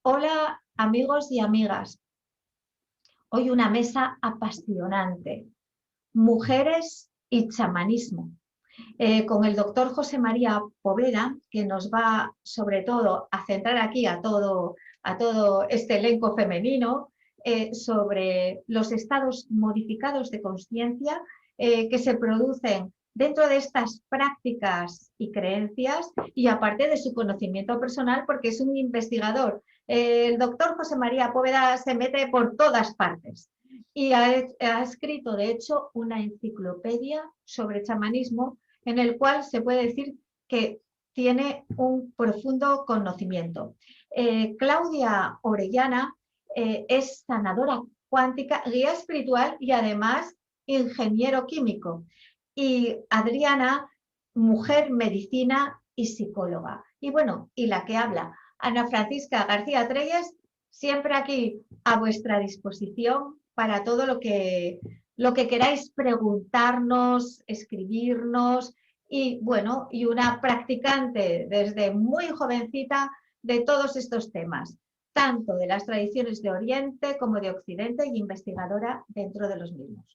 Hola amigos y amigas, hoy una mesa apasionante, mujeres y chamanismo, con el doctor José María Poveda, que nos va sobre todo a centrar aquí a todo este elenco femenino sobre los estados modificados de consciencia que se producen dentro de estas prácticas y creencias y aparte de su conocimiento personal porque es un investigador. El doctor José María Poveda se mete por todas partes y ha escrito de hecho una enciclopedia sobre chamanismo en el cual se puede decir que tiene un profundo conocimiento. Claudia Orellana es sanadora cuántica, guía espiritual y además ingeniero químico. Y Adriana, mujer, medicina y psicóloga. Y bueno, y la que habla, Ana Francisca García Treyes, siempre aquí a vuestra disposición para todo lo que queráis preguntarnos, escribirnos y bueno, y una practicante desde muy jovencita de todos estos temas, tanto de las tradiciones de Oriente como de Occidente y investigadora dentro de los mismos.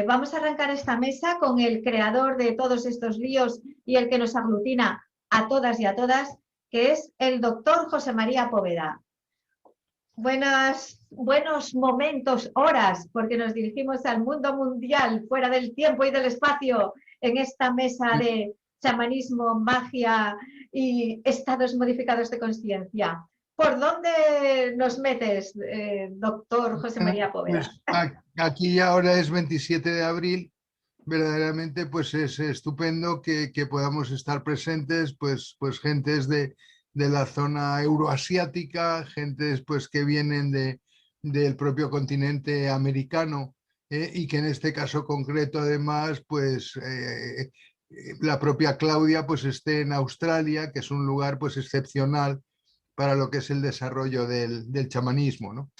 Vamos a arrancar esta mesa con el creador de todos estos líos y el que nos aglutina a todas y a todas, que es el doctor José María Poveda. Buenos momentos, horas, porque nos dirigimos al mundo mundial, fuera del tiempo y del espacio, en esta mesa de chamanismo, magia y estados modificados de conciencia. ¿Por dónde nos metes, doctor José María Poveda? Pues aquí y ahora es 27 de abril. Verdaderamente pues es estupendo que podamos estar presentes pues gentes de la zona euroasiática, gentes pues que vienen del propio continente americano, y que en este caso concreto además pues la propia Claudia pues esté en Australia, que es un lugar pues excepcional para lo que es el desarrollo del chamanismo, ¿no?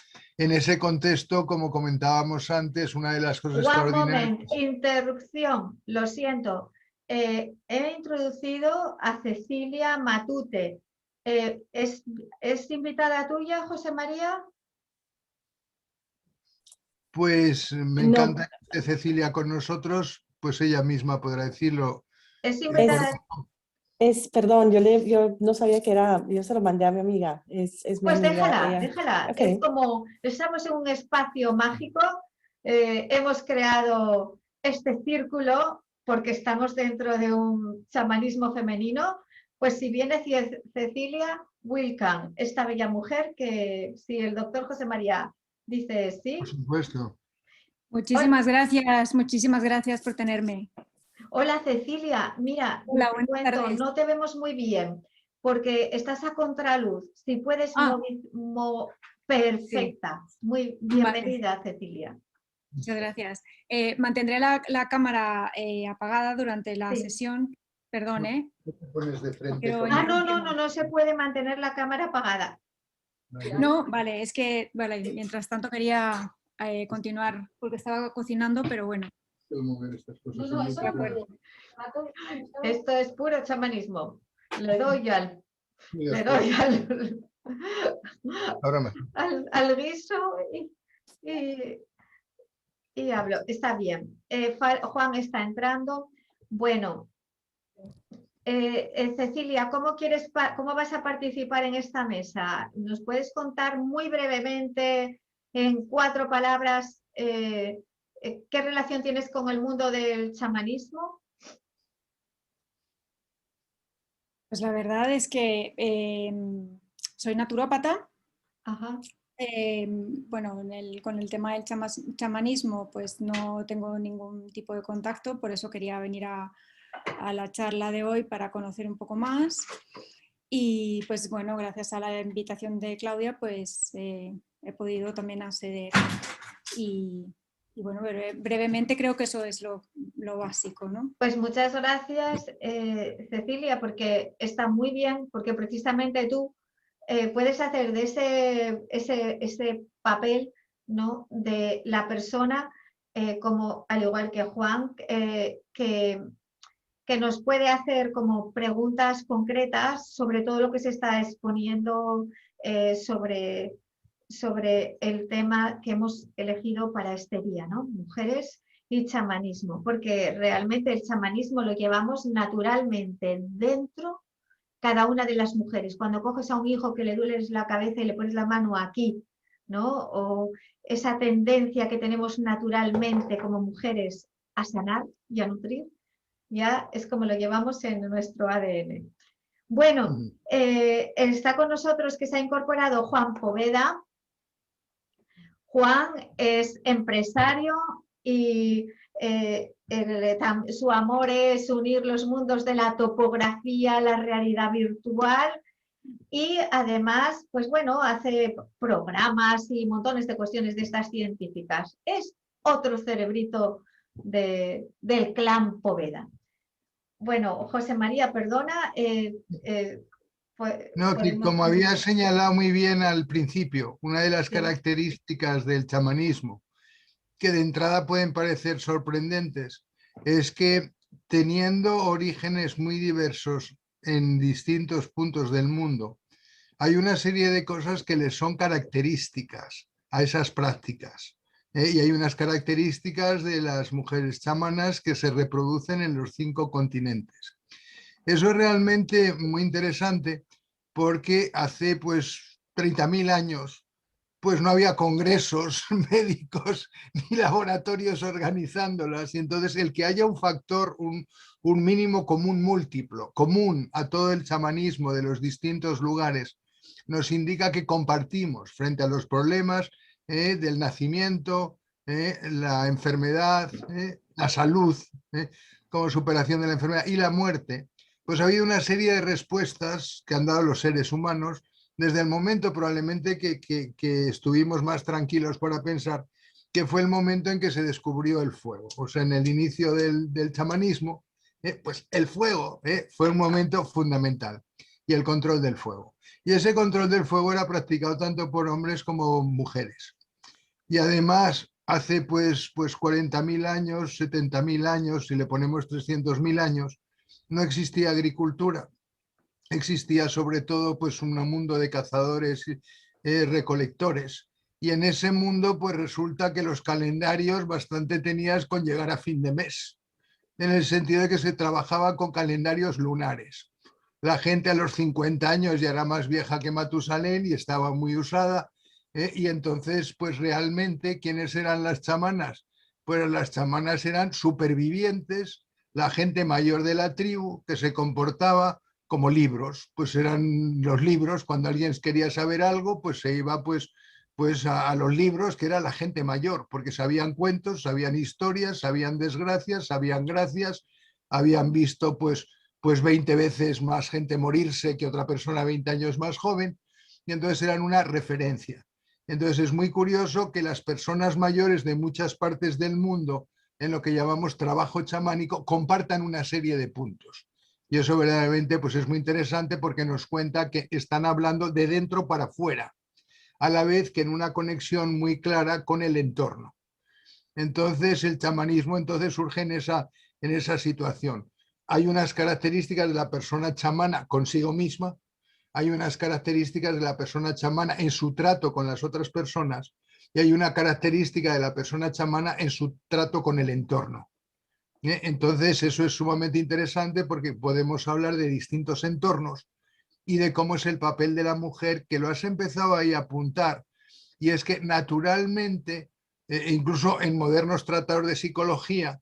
En ese contexto, como comentábamos antes, una de las cosas One extraordinarias... moment, interrupción, lo siento. He introducido a Cecilia Matute. ¿Es invitada tuya, José María? Pues me No, encanta que esté Cecilia con nosotros, pues ella misma podrá decirlo. ¿Es es, invitada? perdón, yo no sabía que era, yo se lo mandé a mi amiga, es mi Pues amiga, ella. déjala. Ok, Es como, estamos en un espacio mágico, hemos creado este círculo porque estamos dentro de un chamanismo femenino, pues si viene Cecilia, welcome, esta bella mujer que si el doctor José María dice Por sí. supuesto. Muchísimas gracias por tenerme. Hola Cecilia, mira, Hola, te buenas cuento, tardes. no te vemos muy bien porque estás a contraluz. Si puedes Sí, perfecta. Muy vale, bienvenida, Cecilia. muchas gracias. Mantendré la cámara apagada durante la Sí. sesión. Perdón, ¿eh? Te pones de frente Quiero con... No se puede mantener la cámara apagada. No, vale, es que vale, mientras tanto quería continuar porque estaba cocinando, pero bueno. mover estas cosas. De acuerdo. Esto es puro chamanismo. Le doy Ahora más. al guiso y hablo. Está bien. Juan está entrando. Bueno, Cecilia, ¿cómo vas a participar en esta mesa? ¿Nos puedes contar muy brevemente, en 4 palabras, qué relación tienes con el mundo del chamanismo? Pues la verdad es que soy naturópata. Ajá. Bueno, con el tema del chamanismo pues no tengo ningún tipo de contacto, por eso quería venir a la charla de hoy para conocer un poco más y pues bueno, gracias a la invitación de Claudia pues he podido también acceder y bueno, brevemente creo que eso es lo básico, ¿no? Pues muchas gracias, Cecilia, porque está muy bien, porque precisamente tú puedes hacer de ese papel, ¿no?, de la persona, como al igual que Juan, que nos puede hacer como preguntas concretas sobre todo lo que se está exponiendo sobre el tema que hemos elegido para este día, ¿no? Mujeres y chamanismo, porque realmente el chamanismo lo llevamos naturalmente dentro cada una de las mujeres. Cuando coges a un hijo que le duele la cabeza y le pones la mano aquí, ¿no? O esa tendencia que tenemos naturalmente como mujeres a sanar y a nutrir, ya es como lo llevamos en nuestro ADN. Bueno, está con nosotros, que se ha incorporado, Juan Poveda. Juan es empresario y su amor es unir los mundos de la topografía, la realidad virtual, y además, pues bueno, hace programas y montones de cuestiones de estas científicas. Es otro cerebrito del clan Poveda. Bueno, José María, perdona. No, que como había señalado muy bien al principio, una de las características del chamanismo, que de entrada pueden parecer sorprendentes, es que teniendo orígenes muy diversos en distintos puntos del mundo, hay una serie de cosas que les son características a esas prácticas. Y hay unas características de las mujeres chamanas que se reproducen en los 5 continentes. Eso es realmente muy interesante porque hace pues 30.000 años pues no había congresos médicos ni laboratorios organizándolas, y entonces el que haya un factor, un mínimo común múltiplo, común a todo el chamanismo de los distintos lugares, nos indica que compartimos frente a los problemas del nacimiento, la enfermedad, la salud, como superación de la enfermedad, y la muerte. Pues ha habido una serie de respuestas que han dado los seres humanos desde el momento probablemente que estuvimos más tranquilos para pensar, que fue el momento en que se descubrió el fuego. O sea, en el inicio del chamanismo, pues el fuego fue un momento fundamental, y el control del fuego. Y ese control del fuego era practicado tanto por hombres como mujeres. Y además, hace pues 40.000 años, 70.000 años, si le ponemos 300.000 años, no existía agricultura. Existía sobre todo pues un mundo de cazadores y recolectores, y en ese mundo pues resulta que los calendarios bastante tenías con llegar a fin de mes, en el sentido de que se trabajaba con calendarios lunares. La gente a los 50 años ya era más vieja que Matusalén y estaba muy usada, y entonces pues realmente ¿quiénes eran las chamanas? Pues las chamanas eran supervivientes, la gente mayor de la tribu que se comportaba como libros, pues eran los libros. Cuando alguien quería saber algo, pues se iba pues a los libros, que era la gente mayor, porque sabían cuentos, sabían historias, sabían desgracias, sabían gracias, habían visto pues 20 veces más gente morirse que otra persona 20 años más joven, y entonces eran una referencia. Entonces es muy curioso que las personas mayores de muchas partes del mundo, en lo que llamamos trabajo chamánico, compartan una serie de puntos. Y eso verdaderamente pues es muy interesante porque nos cuenta que están hablando de dentro para afuera, a la vez que en una conexión muy clara con el entorno. Entonces el chamanismo surge en esa situación. Hay unas características de la persona chamana consigo misma, hay unas características de la persona chamana en su trato con las otras personas, y hay una característica de la persona chamana en su trato con el entorno. Entonces eso es sumamente interesante porque podemos hablar de distintos entornos y de cómo es el papel de la mujer, que lo has empezado ahí a apuntar, y es que naturalmente, incluso en modernos tratados de psicología,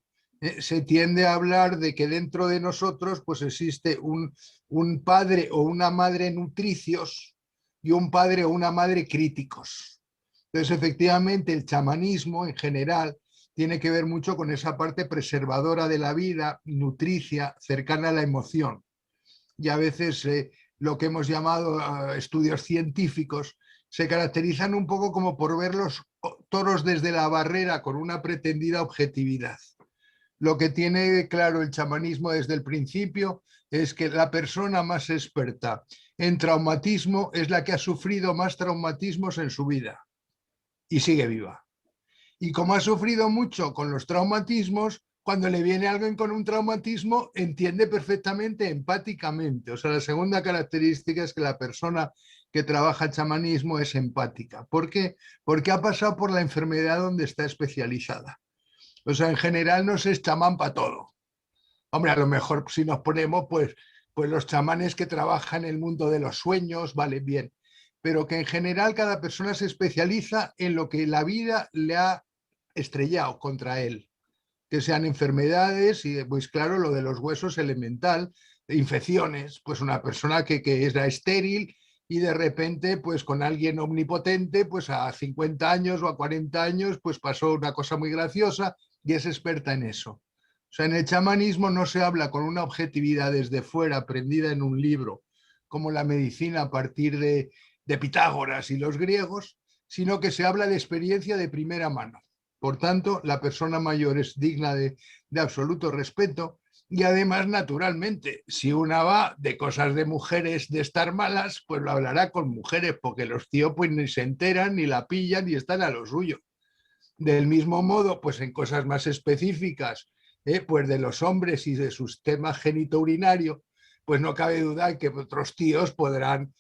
se tiende a hablar de que dentro de nosotros pues existe un padre o una madre nutricios y un padre o una madre críticos. Entonces efectivamente el chamanismo en general tiene que ver mucho con esa parte preservadora de la vida, nutricia, cercana a la emoción. Y a veces lo que hemos llamado estudios científicos se caracterizan un poco como por ver los toros desde la barrera con una pretendida objetividad. Lo que tiene claro el chamanismo desde el principio es que la persona más experta en traumatismo es la que ha sufrido más traumatismos en su vida y sigue viva. Y como ha sufrido mucho con los traumatismos, cuando le viene alguien con un traumatismo, entiende perfectamente, empáticamente. O sea, la segunda característica es que la persona que trabaja chamanismo es empática. ¿Por qué? Porque ha pasado por la enfermedad donde está especializada. O sea, en general no se es chamán para todo. Hombre, a lo mejor si nos ponemos, pues los chamanes que trabajan en el mundo de los sueños, vale, bien. Pero que en general cada persona se especializa en lo que la vida le ha estrellado contra él. Que sean enfermedades y, pues claro, lo de los huesos elemental, infecciones, pues una persona que era estéril y de repente, pues con alguien omnipotente, pues a 50 años o a 40 años, pues pasó una cosa muy graciosa y es experta en eso. O sea, en el chamanismo no se habla con una objetividad desde fuera, aprendida en un libro, como la medicina a partir de Pitágoras y los griegos, sino que se habla de experiencia de primera mano. Por tanto, la persona mayor es digna de absoluto respeto y además, naturalmente, si una va de cosas de mujeres de estar malas, pues lo hablará con mujeres, porque los tíos pues ni se enteran, ni la pillan, ni están a lo suyo. Del mismo modo, pues en cosas más específicas, pues de los hombres y de sus temas genitourinario, pues no cabe duda que otros tíos podrán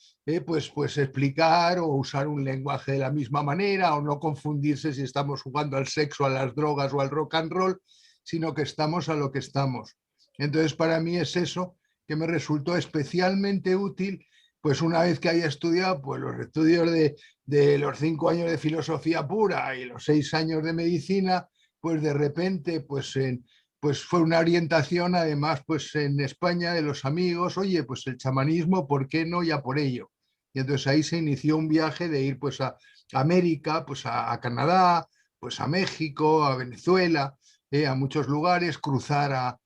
pues explicar o usar un lenguaje de la misma manera o no confundirse si estamos jugando al sexo, a las drogas o al rock and roll, sino que estamos a lo que estamos. Entonces, para mí es eso que me resultó especialmente útil, pues una vez que haya estudiado pues los estudios de los 5 años de filosofía pura y los 6 años de medicina, pues de repente pues fue una orientación además pues en España de los amigos, oye, pues el chamanismo, ¿por qué no? Ya por ello. Y entonces ahí se inició un viaje de ir pues a América, pues a Canadá, pues a México, a Venezuela, a muchos lugares, cruzar a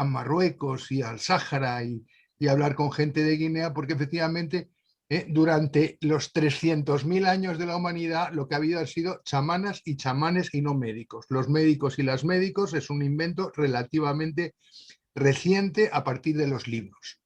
Marruecos y al Sáhara y hablar con gente de Guinea, porque efectivamente durante los 300.000 años de la humanidad lo que ha habido han sido chamanas y chamanes y no médicos. Los médicos y las médicos es un invento relativamente reciente a partir de los libros.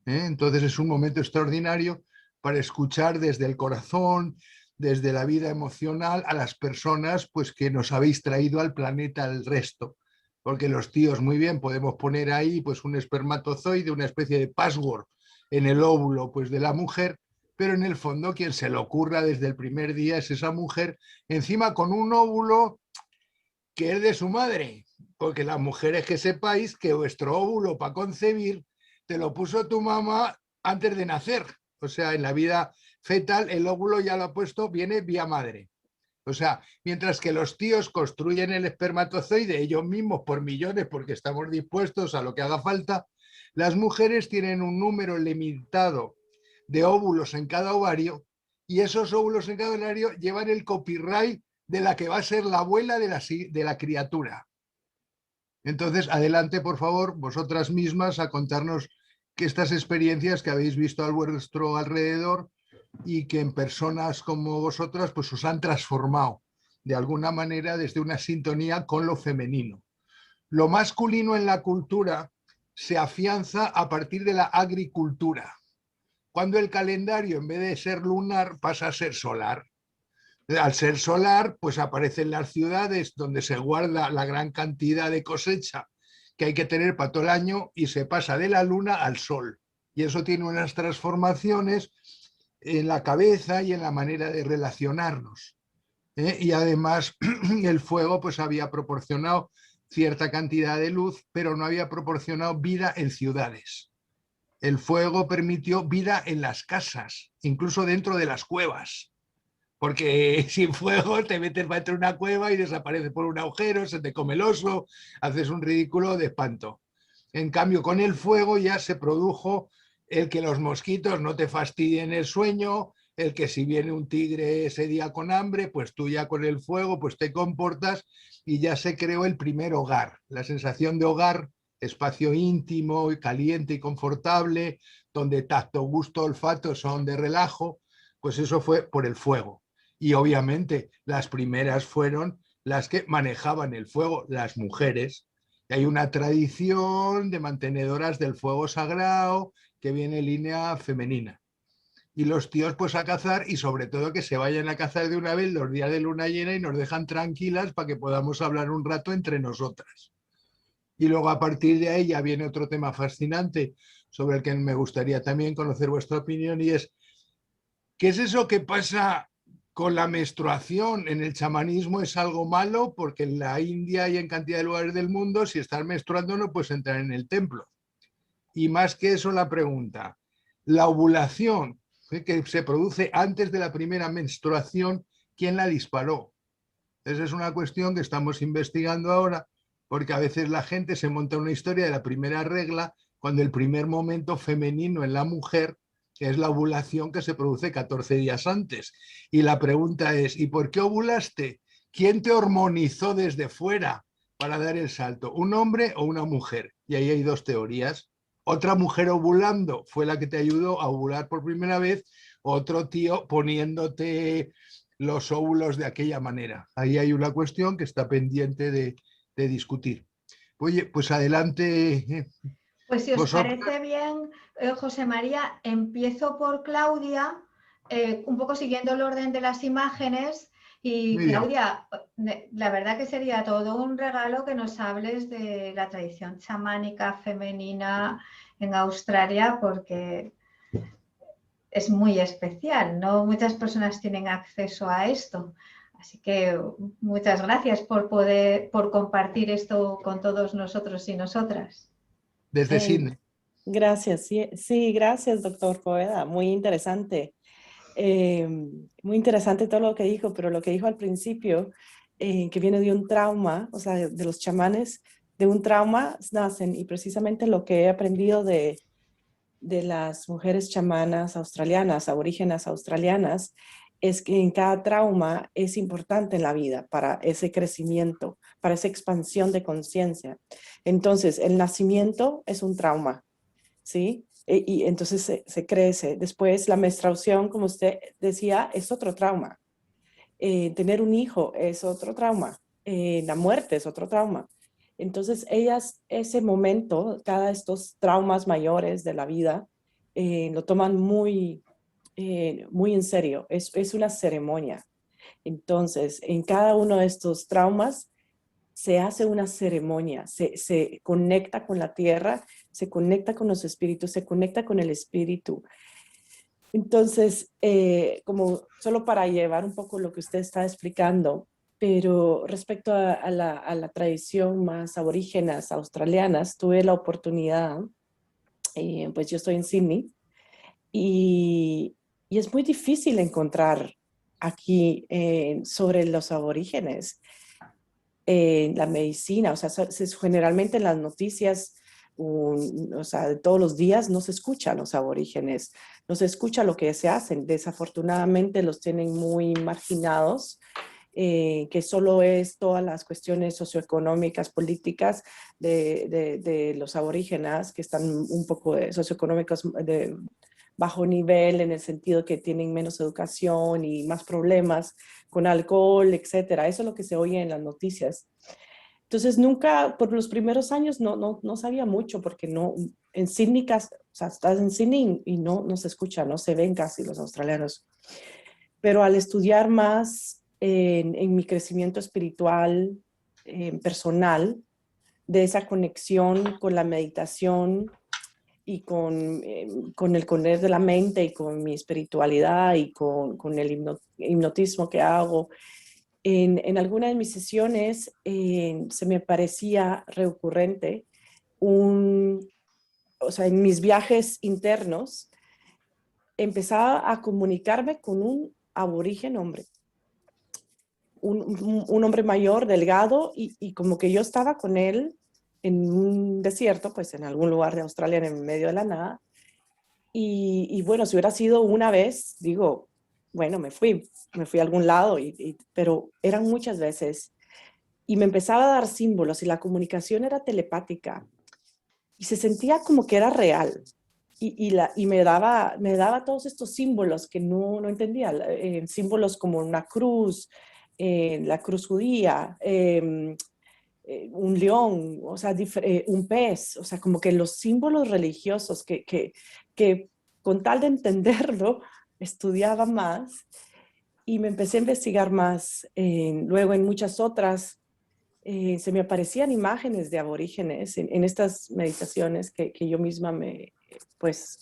Entonces es un momento extraordinario para escuchar desde el corazón, desde la vida emocional a las personas pues, que nos habéis traído al planeta al resto. Porque los tíos muy bien podemos poner ahí pues, un espermatozoide, una especie de password en el óvulo pues, de la mujer, pero en el fondo quien se le ocurra desde el primer día es esa mujer, encima con un óvulo que es de su madre, porque las mujeres que sepáis que vuestro óvulo para concebir te lo puso tu mamá antes de nacer, o sea, en la vida fetal el óvulo ya lo ha puesto, viene vía madre. O sea, mientras que los tíos construyen el espermatozoide ellos mismos por millones porque estamos dispuestos a lo que haga falta, las mujeres tienen un número limitado de óvulos en cada ovario y esos óvulos en cada ovario llevan el copyright de la que va a ser la abuela de la criatura. Entonces, adelante, por favor, vosotras mismas a contarnos que estas experiencias que habéis visto a vuestro alrededor y que en personas como vosotras pues os han transformado de alguna manera desde una sintonía con lo femenino. Lo masculino en la cultura se afianza a partir de la agricultura, cuando el calendario en vez de ser lunar pasa a ser solar. Al ser solar, pues aparecen las ciudades donde se guarda la gran cantidad de cosecha que hay que tener para todo el año y se pasa de la luna al sol. Y eso tiene unas transformaciones en la cabeza y en la manera de relacionarnos. Y además el fuego pues había proporcionado cierta cantidad de luz, pero no había proporcionado vida en ciudades. El fuego permitió vida en las casas, incluso dentro de las cuevas. Porque sin fuego te metes dentro de una cueva y desapareces por un agujero, se te come el oso, haces un ridículo de espanto. En cambio, con el fuego ya se produjo el que los mosquitos no te fastidien el sueño, el que si viene un tigre ese día con hambre, pues tú ya con el fuego pues te comportas y ya se creó el primer hogar. La sensación de hogar, espacio íntimo, caliente y confortable, donde tacto, gusto, olfato son de relajo, pues eso fue por el fuego. Y obviamente las primeras fueron las que manejaban el fuego, las mujeres. Y hay una tradición de mantenedoras del fuego sagrado que viene en línea femenina. Y los tíos pues a cazar y sobre todo que se vayan a cazar de una vez los días de luna llena y nos dejan tranquilas para que podamos hablar un rato entre nosotras. Y luego a partir de ahí ya viene otro tema fascinante sobre el que me gustaría también conocer vuestra opinión y es ¿Qué es eso que pasa con la menstruación? En el chamanismo es algo malo porque en la India y en cantidad de lugares del mundo, si estás menstruando no puedes entrar en el templo. Y más que eso, la pregunta, la ovulación que se produce antes de la primera menstruación, ¿quién la disparó? Esa es una cuestión que estamos investigando ahora, porque a veces la gente se monta una historia de la primera regla cuando el primer momento femenino en la mujer es la ovulación, que se produce 14 días antes. Y la pregunta es, ¿y por qué ovulaste? ¿Quién te hormonizó desde fuera para dar el salto? ¿Un hombre o una mujer? Y ahí hay dos teorías. Otra mujer ovulando fue la que te ayudó a ovular por primera vez, otro tío poniéndote los óvulos de aquella manera. Ahí hay una cuestión que está pendiente de discutir. Oye, pues adelante. Pues si os Vosotros. parece bien, José María, empiezo por Claudia, un poco siguiendo el orden de las imágenes. Y Muy bien. Claudia, la verdad que sería todo un regalo que nos hables de la tradición chamánica femenina en Australia, porque es muy especial, no muchas personas tienen acceso a esto. Así que muchas gracias por compartir esto con todos nosotros y nosotras. Desde Sydney. Gracias, sí, gracias, doctor Poveda, muy interesante. Muy interesante todo lo que dijo, pero lo que dijo al principio, que viene de un trauma, o sea, de los chamanes, de un trauma nacen, y precisamente lo que he aprendido de las mujeres chamanas australianas, aborígenas australianas, es que en cada trauma es importante en la vida para ese crecimiento, para esa expansión de conciencia. Entonces, el nacimiento es un trauma, ¿sí? Y entonces se crece. Después, la menstruación, como usted decía, es otro trauma. Tener un hijo es otro trauma. La muerte es otro trauma. Entonces, ellas, ese momento, cada estos traumas mayores de la vida, lo toman muy en serio. Es una ceremonia. Entonces, en cada uno de estos traumas, se hace una ceremonia, se conecta con la tierra, se conecta con los espíritus, se conecta con el espíritu. Entonces, como solo para llevar un poco lo que usted está explicando, pero respecto a la tradición más aborígenas australianas, tuve la oportunidad, pues yo estoy en Sydney, y es muy difícil encontrar aquí sobre los aborígenes la medicina, o sea, generalmente en las noticias, o sea, de todos los días no se escuchan los aborígenes, no se escucha lo que se hacen. Desafortunadamente los tienen muy marginados, que solo es todas las cuestiones socioeconómicas, políticas de los aborígenes, que están un poco socioeconómicos de bajo nivel, en el sentido que tienen menos educación y más problemas con alcohol, etcétera. Eso es lo que se oye en las noticias. Entonces nunca, por los primeros años no sabía mucho, porque no, en Sydney, o sea, estás en Sydney y no se escucha, no se ven casi los australianos. Pero al estudiar más en mi crecimiento espiritual, personal, de esa conexión con la meditación y con el poder de la mente y con mi espiritualidad y con el hipnotismo que hago, en alguna de mis sesiones se me parecía recurrente o sea, en mis viajes internos, empezaba a comunicarme con un aborigen hombre, un hombre mayor, delgado, y como que yo estaba con él en un desierto, pues en algún lugar de Australia, en medio de la nada. Y bueno, si hubiera sido una vez, digo, bueno, me fui a algún lado, pero eran muchas veces. Y me empezaba a dar símbolos y la comunicación era telepática. Y se sentía como que era real. Y me daba todos estos símbolos que no entendía. Símbolos como una cruz, la cruz judía, un león, o sea, un pez, o sea, como que los símbolos religiosos que con tal de entenderlo, estudiaba más y me empecé a investigar más. Luego en muchas otras se me aparecían imágenes de aborígenes en estas meditaciones que yo misma me pues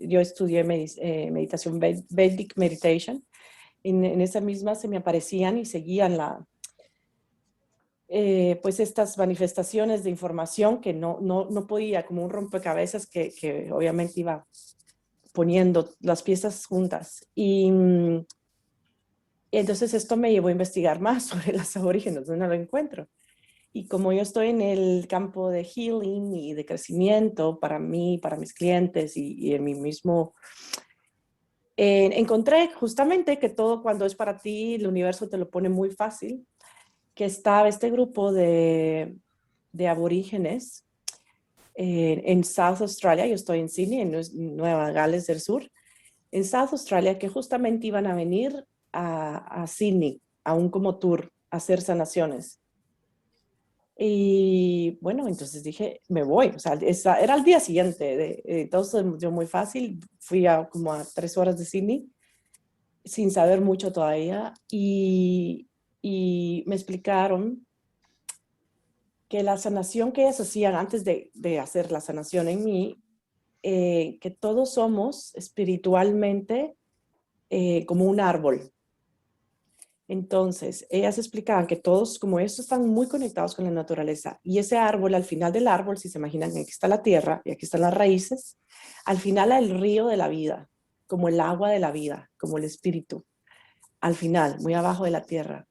yo estudié meditación, Vedic Meditation. En esa misma se me aparecían y seguían pues estas manifestaciones de información que no podía, como un rompecabezas que obviamente iba poniendo las piezas juntas. Y entonces esto me llevó a investigar más sobre los aborígenes, donde lo encuentro. Y como yo estoy en el campo de healing y de crecimiento para mí, para mis clientes y en mí mismo, encontré justamente que todo cuando es para ti, el universo te lo pone muy fácil, que estaba este grupo de aborígenes en South Australia. Yo estoy en Sydney, en Nueva Gales del Sur, en South Australia, que justamente iban a venir a Sydney, a un como tour, a hacer sanaciones. Y bueno, entonces dije, me voy. O sea, era el día siguiente. Entonces, yo muy fácil, fui como a 3 horas de Sydney, sin saber mucho todavía. Y me explicaron que la sanación que ellas hacían antes de hacer la sanación en mí, que todos somos espiritualmente como un árbol. Entonces, ellas explicaban que todos, como estos, están muy conectados con la naturaleza. Y ese árbol, al final del árbol, si se imaginan, aquí está la tierra y aquí están las raíces, al final hay el río de la vida, como el agua de la vida, como el espíritu, al final, muy abajo de la tierra.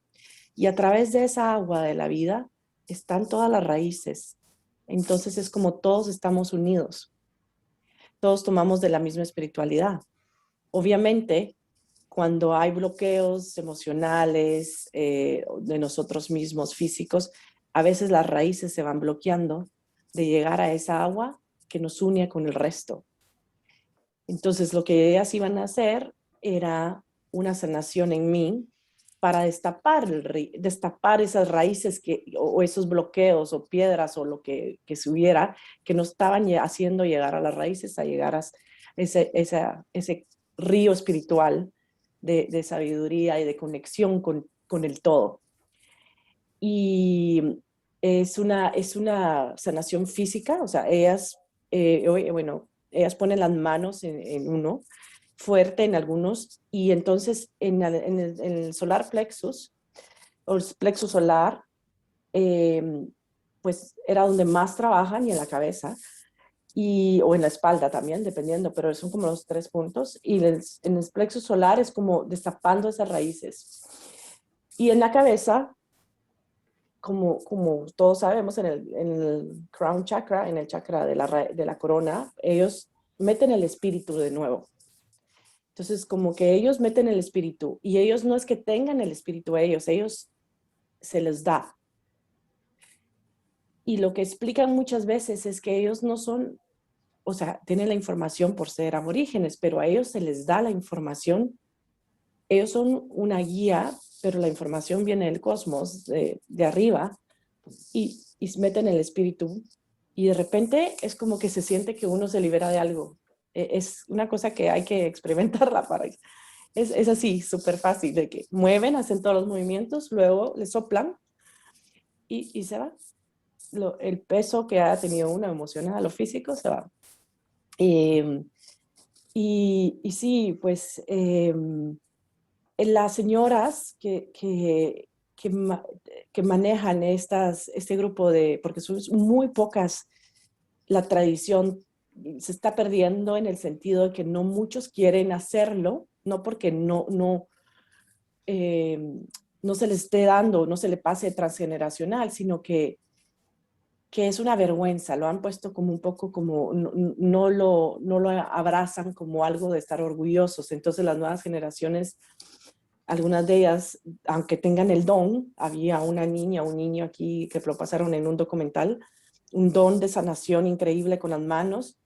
Y a través de esa agua de la vida están todas las raíces. Entonces es como todos estamos unidos. Todos tomamos de la misma espiritualidad. Obviamente, cuando hay bloqueos emocionales de nosotros mismos, físicos, a veces las raíces se van bloqueando de llegar a esa agua que nos une con el resto. Entonces, lo que ellas iban a hacer era una sanación en mí para destapar esas raíces o esos bloqueos o piedras o lo que se hubiera, que nos estaban haciendo llegar a las raíces, a llegar a ese río espiritual de sabiduría y de conexión con el todo. Y es una sanación física, o sea, ellas ponen las manos en uno, fuerte en algunos, y entonces en el solar plexus, o el plexus solar, pues era donde más trabajan, y en la cabeza, o en la espalda también, dependiendo, pero son como los 3 puntos, y en el plexus solar es como destapando esas raíces. Y en la cabeza, como todos sabemos, en el crown chakra, en el chakra de la corona, ellos meten el espíritu de nuevo. Entonces, como que ellos meten el espíritu, y ellos no es que tengan el espíritu ellos se les da. Y lo que explican muchas veces es que ellos no son, o sea, tienen la información por ser aborígenes, pero a ellos se les da la información. Ellos son una guía, pero la información viene del cosmos, de arriba, y meten el espíritu, y de repente es como que se siente que uno se libera de algo. Es una cosa que hay que experimentarla para... Es así, súper fácil, de que mueven, hacen todos los movimientos, luego le soplan y se va. El peso que ha tenido uno emocional o físico se va. Y sí, pues las señoras que manejan este grupo porque son muy pocas, la tradición se está perdiendo en el sentido de que no muchos quieren hacerlo, no porque no se les esté dando, no se le pase transgeneracional, sino que es una vergüenza, lo han puesto como un poco como, no lo abrazan como algo de estar orgullosos. Entonces las nuevas generaciones, algunas de ellas, aunque tengan el don, había una niña, un niño aquí que lo pasaron en un documental, un don de sanación increíble con las manos,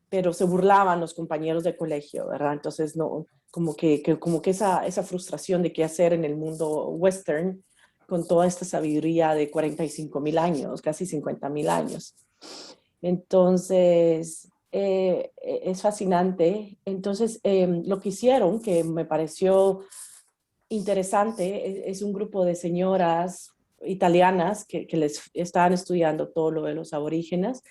pero se burlaban los compañeros de colegio, ¿verdad? Entonces, no, como que esa frustración de qué hacer en el mundo western con toda esta sabiduría de 45,000 años, casi 50,000 años. Entonces, es fascinante. Entonces, lo que hicieron, que me pareció interesante, es un grupo de señoras italianas que les estaban estudiando todo lo de los aborígenes,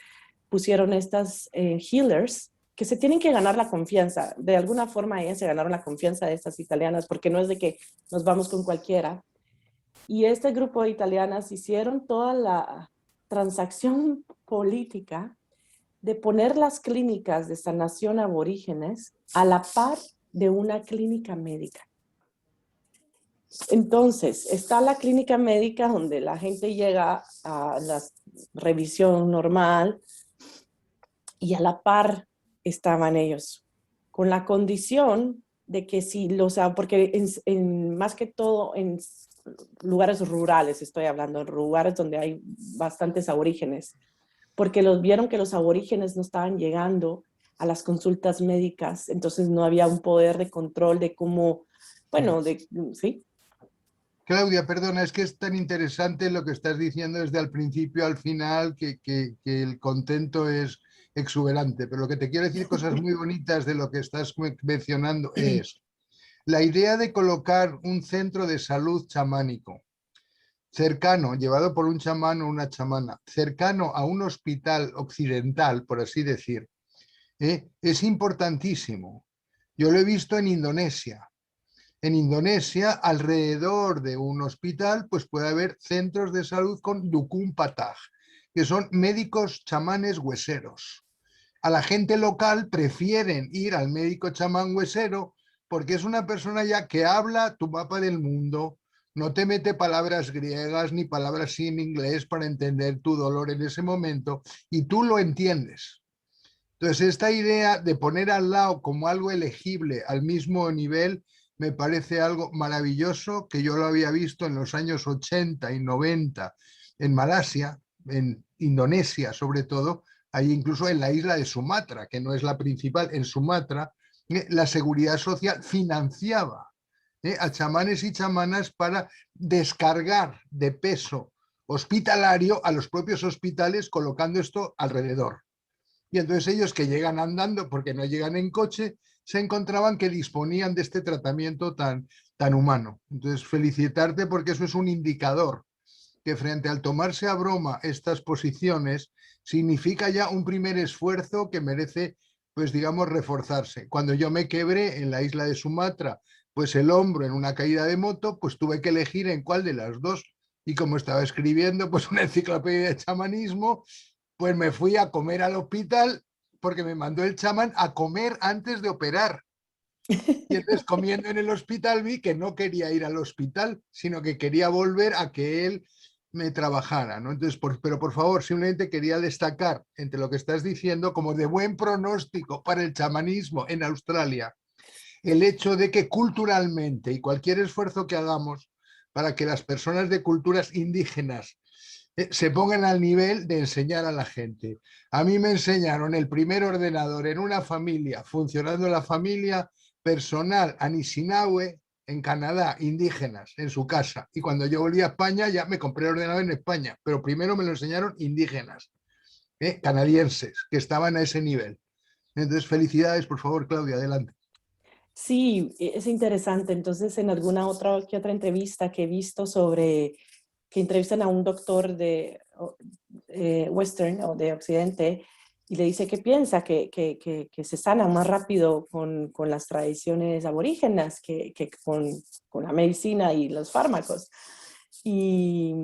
pusieron estas healers que se tienen que ganar la confianza. De alguna forma ellas se ganaron la confianza de estas italianas, porque no es de que nos vamos con cualquiera. Y este grupo de italianas hicieron toda la transacción política de poner las clínicas de sanación aborígenes a la par de una clínica médica. Entonces, está la clínica médica donde la gente llega a la revisión normal y a la par estaban ellos, con la condición de que si porque más que todo en lugares rurales, estoy hablando, en lugares donde hay bastantes aborígenes, porque vieron que los aborígenes no estaban llegando a las consultas médicas, entonces no había un poder de control de cómo, bueno, ¿sí? Claudia, perdona, es que es tan interesante lo que estás diciendo desde el principio al final que el contento es exuberante, pero lo que te quiero decir, cosas muy bonitas de lo que estás mencionando es la idea de colocar un centro de salud chamánico cercano, llevado por un chamán o una chamana, cercano a un hospital occidental, por así decir, es importantísimo. Yo lo he visto en Indonesia. En Indonesia, alrededor de un hospital, pues puede haber centros de salud con dukun patah, que son médicos chamanes hueseros. A la gente local prefieren ir al médico chamán huesero porque es una persona ya que habla tu mapa del mundo, no te mete palabras griegas ni palabras en inglés para entender tu dolor en ese momento y tú lo entiendes. Entonces, esta idea de poner al lado como algo elegible al mismo nivel me parece algo maravilloso, que yo lo había visto en los años 80 y 90 en Malasia, en Indonesia sobre todo, ahí incluso en la isla de Sumatra, que no es la principal, en Sumatra, la seguridad social financiaba a chamanes y chamanas para descargar de peso hospitalario a los propios hospitales colocando esto alrededor. Y entonces ellos que llegan andando porque no llegan en coche, se encontraban que disponían de este tratamiento tan humano. Entonces felicitarte porque eso es un indicador que frente al tomarse a broma estas posiciones significa ya un primer esfuerzo que merece, pues digamos, reforzarse. Cuando yo me quebré en la isla de Sumatra, pues el hombro en una caída de moto, pues tuve que elegir en cuál de las dos. Y como estaba escribiendo pues una enciclopedia de chamanismo, pues me fui a comer al hospital porque me mandó el chamán a comer antes de operar. Y entonces comiendo en el hospital vi que no quería ir al hospital, sino que quería volver a que él me trabajara, ¿no? Entonces, pero por favor, simplemente quería destacar entre lo que estás diciendo como de buen pronóstico para el chamanismo en Australia, el hecho de que culturalmente y cualquier esfuerzo que hagamos para que las personas de culturas indígenas se pongan al nivel de enseñar a la gente. A mí me enseñaron el primer ordenador en una familia, funcionando la familia personal Anishinaabe en Canadá, indígenas, en su casa. Y cuando yo volví a España ya me compré el ordenador en España, pero primero me lo enseñaron indígenas, canadienses, que estaban a ese nivel. Entonces, felicidades, por favor, Claudia, adelante. Sí, es interesante. Entonces, en alguna otra entrevista que he visto sobre que entrevistan a un doctor de Western o de Occidente y le dice que piensa que se sana más rápido con las tradiciones aborígenas que con la medicina y los fármacos. Y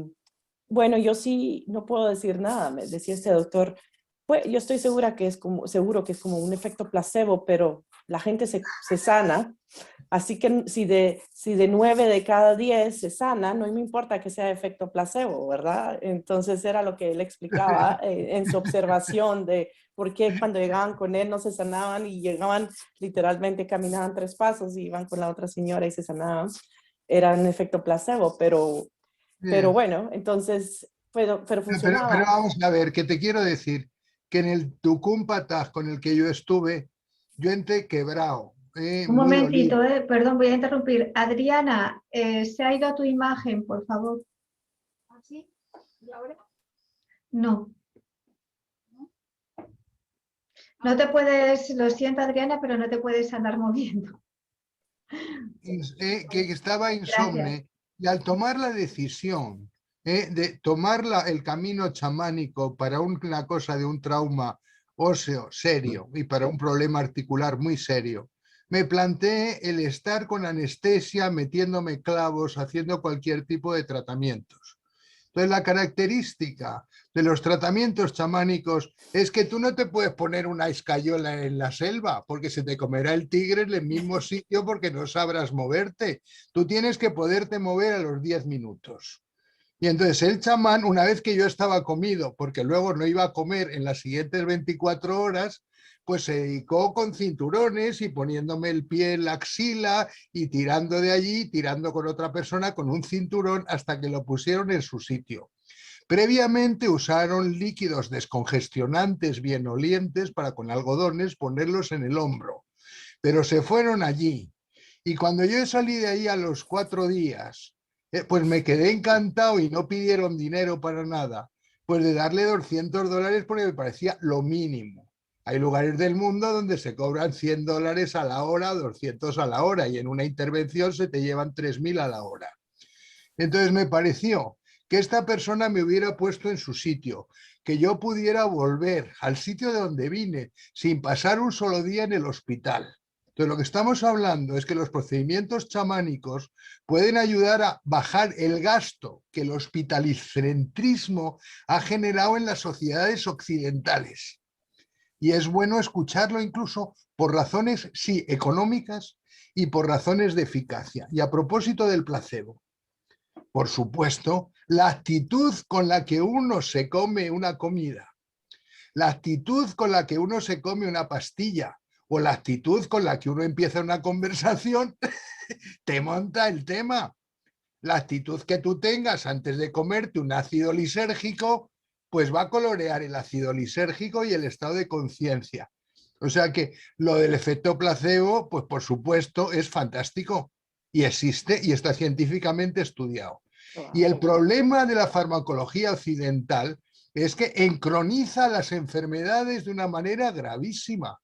bueno, yo sí no puedo decir nada, me decía este doctor. Pues yo estoy seguro que es como un efecto placebo, pero la gente se sana. Así que si de 9 de cada 10 se sana, no me importa que sea efecto placebo, ¿verdad? Entonces era lo que él explicaba en su observación de por qué cuando llegaban con él no se sanaban y llegaban literalmente, caminaban 3 pasos y iban con la otra señora y se sanaban. Era un efecto placebo, pero bueno, entonces, pero funcionaba. Pero vamos a ver, que te quiero decir que en el Dukun Patah con el que yo estuve, yo entré quebrado. Un muy momentito, dolido. perdón, voy a interrumpir. Adriana, se ha ido tu imagen, por favor. ¿Así? ¿Y ahora? No. No te puedes, lo siento Adriana, pero no te puedes andar moviendo. Que estaba insomne y al tomar la decisión de tomar el camino chamánico para una cosa de un trauma óseo serio y para un problema articular muy serio, me planteé el estar con anestesia, metiéndome clavos, haciendo cualquier tipo de tratamientos. Entonces, la característica de los tratamientos chamánicos es que tú no te puedes poner una escayola en la selva porque se te comerá el tigre en el mismo sitio porque no sabrás moverte. Tú tienes que poderte mover a los 10 minutos. Y entonces el chamán, una vez que yo estaba comido, porque luego no iba a comer en las siguientes 24 horas, pues se dedicó con cinturones y poniéndome el pie en la axila y tirando de allí, tirando con otra persona con un cinturón hasta que lo pusieron en su sitio. Previamente usaron líquidos descongestionantes bien olientes para con algodones ponerlos en el hombro, pero se fueron allí. Y cuando yo salí de ahí a los 4 días, pues me quedé encantado y no pidieron dinero para nada, pues de darle $200 porque me parecía lo mínimo. Hay lugares del mundo donde se cobran $100 a la hora, 200 a la hora, y en una intervención se te llevan 3.000 a la hora. Entonces me pareció que esta persona me hubiera puesto en su sitio, que yo pudiera volver al sitio de donde vine sin pasar un solo día en el hospital. Entonces, lo que estamos hablando es que los procedimientos chamánicos pueden ayudar a bajar el gasto que el hospitalicentrismo ha generado en las sociedades occidentales. Y es bueno escucharlo incluso por razones, sí, económicas y por razones de eficacia. Y a propósito del placebo, por supuesto, la actitud con la que uno se come una comida, la actitud con la que uno se come una pastilla, o la actitud con la que uno empieza una conversación, te monta el tema. La actitud que tú tengas antes de comerte un ácido lisérgico, pues va a colorear el ácido lisérgico y el estado de conciencia. O sea que lo del efecto placebo, pues por supuesto es fantástico y existe y está científicamente estudiado. Wow. Y el problema de la farmacología occidental es que encroniza las enfermedades de una manera gravísima.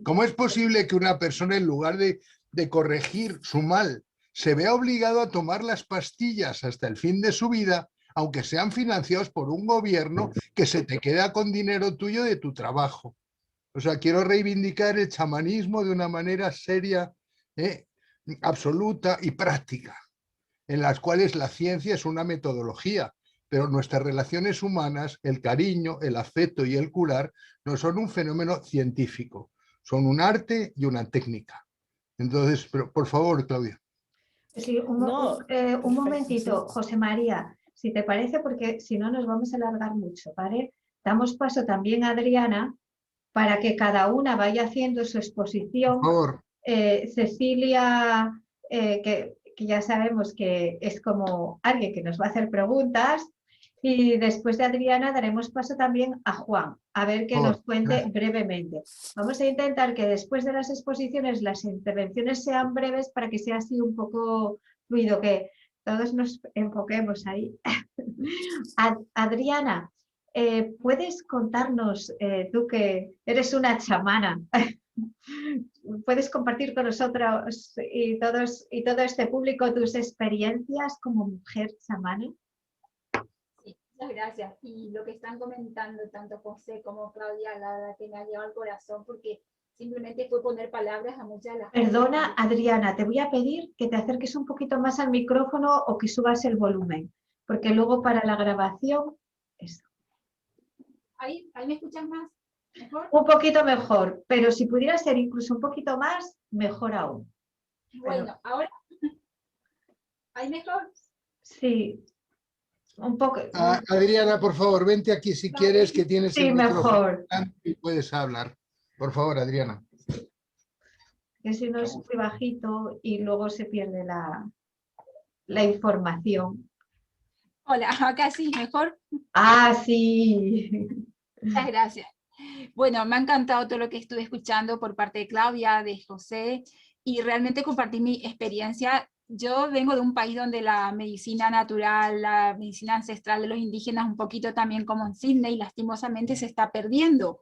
¿Cómo es posible que una persona, en lugar de corregir su mal, se vea obligado a tomar las pastillas hasta el fin de su vida, aunque sean financiados por un gobierno que se te queda con dinero tuyo de tu trabajo? O sea, quiero reivindicar el chamanismo de una manera seria, absoluta y práctica, en las cuales la ciencia es una metodología, pero nuestras relaciones humanas, el cariño, el afecto y el curar, no son un fenómeno científico, son un arte y una técnica. Entonces, pero, por favor, Claudia. Sí, No, un momentito, sí. José María, si te parece, porque si no nos vamos a alargar mucho, ¿vale? Damos paso también a Adriana para que cada una vaya haciendo su exposición. Por favor. Cecilia, que ya sabemos que es como alguien que nos va a hacer preguntas, y después de Adriana daremos paso también a Juan, a ver que nos cuente brevemente. Vamos a intentar que después de las exposiciones las intervenciones sean breves para que sea así un poco fluido, que todos nos enfoquemos ahí. Adriana, ¿puedes contarnos, tú que eres una chamana, puedes compartir con nosotros y todo este público tus experiencias como mujer chamana? Sí, muchas gracias. Y lo que están comentando tanto José como Claudia, la verdad que me ha llevado al corazón, porque simplemente fue poner palabras a muchas de las cosas. Perdona, Adriana, te voy a pedir que te acerques un poquito más al micrófono o que subas el volumen, porque luego para la grabación... Eso. ¿Ahí me escuchan más? ¿Mejor? Un poquito mejor, pero si pudiera ser incluso un poquito más, mejor aún. Bueno, pero... ahora... ¿Ahí mejor? Sí, un poco... Adriana, por favor, vente aquí si quieres, que tienes sí, el micrófono mejor. y puedes hablar. Por favor, Adriana. Que si no es muy bajito y luego se pierde la información. Hola, acá sí, mejor. Ah, sí. Muchas gracias. Bueno, me ha encantado todo lo que estuve escuchando por parte de Claudia, de José, y realmente compartí mi experiencia. Yo vengo de un país donde la medicina natural, la medicina ancestral de los indígenas, un poquito también como en Sydney, lastimosamente se está perdiendo.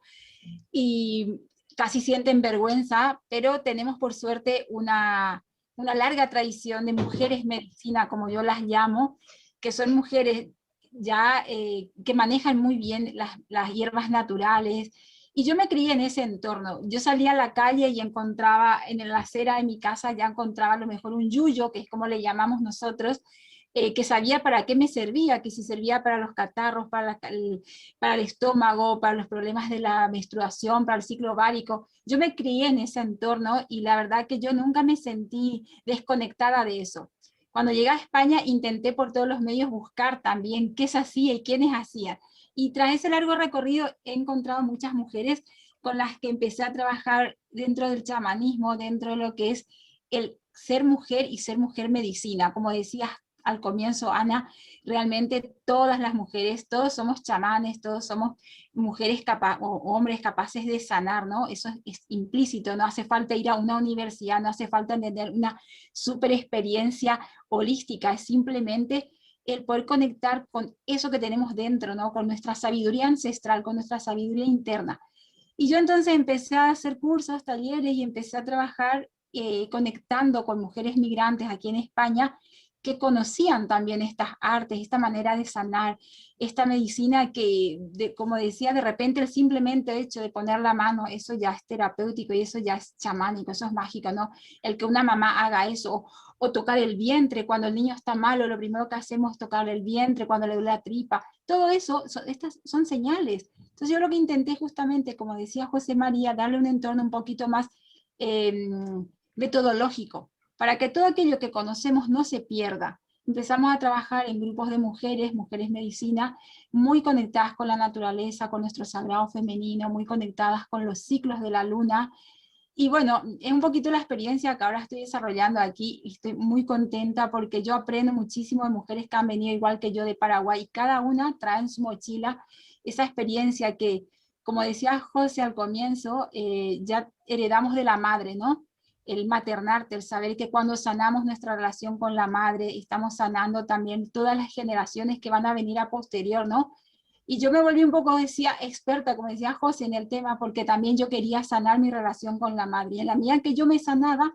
Y casi sienten vergüenza, pero tenemos por suerte una larga tradición de mujeres medicina, como yo las llamo, que son mujeres ya que manejan muy bien las hierbas naturales. Y yo me crié en ese entorno. Yo salía a la calle y encontraba, en la acera de mi casa, ya encontraba a lo mejor un yuyo, que es como le llamamos nosotros, que sabía para qué me servía, que si servía para los catarros, para el estómago, para los problemas de la menstruación, para el ciclo ovárico. Yo me crié en ese entorno y la verdad que yo nunca me sentí desconectada de eso. Cuando llegué a España intenté por todos los medios buscar también qué se hacía y quiénes hacían. Y tras ese largo recorrido he encontrado muchas mujeres con las que empecé a trabajar dentro del chamanismo, dentro de lo que es el ser mujer y ser mujer medicina. Como decías al comienzo, Ana, realmente todas las mujeres, todos somos chamanes, todos somos mujeres o hombres capaces de sanar, ¿no? Eso es implícito, no hace falta ir a una universidad, no hace falta tener una super experiencia holística, es simplemente el poder conectar con eso que tenemos dentro, ¿no? Con nuestra sabiduría ancestral, con nuestra sabiduría interna. Y yo entonces empecé a hacer cursos, talleres y empecé a trabajar conectando con mujeres migrantes aquí en España que conocían también estas artes, esta manera de sanar, esta medicina que, como decía, de repente el simplemente hecho de poner la mano, eso ya es terapéutico y eso ya es chamánico, eso es mágico, ¿no? El que una mamá haga eso, o tocar el vientre cuando el niño está malo, lo primero que hacemos es tocar el vientre cuando le duele la tripa, todo eso, estas son señales. Entonces yo lo que intenté justamente, como decía José María, darle un entorno un poquito más metodológico, para que todo aquello que conocemos no se pierda. Empezamos a trabajar en grupos de mujeres, mujeres medicina, muy conectadas con la naturaleza, con nuestro sagrado femenino, muy conectadas con los ciclos de la luna. Y bueno, es un poquito la experiencia que ahora estoy desarrollando aquí y estoy muy contenta porque yo aprendo muchísimo de mujeres que han venido igual que yo de Paraguay y cada una trae en su mochila esa experiencia que, como decía José al comienzo, ya heredamos de la madre, ¿no? El maternarte, el saber que cuando sanamos nuestra relación con la madre, estamos sanando también todas las generaciones que van a venir a posterior, ¿no? Y yo me volví un poco, decía, experta, como decía José, en el tema, porque también yo quería sanar mi relación con la madre. Y en la medida que yo me sanaba,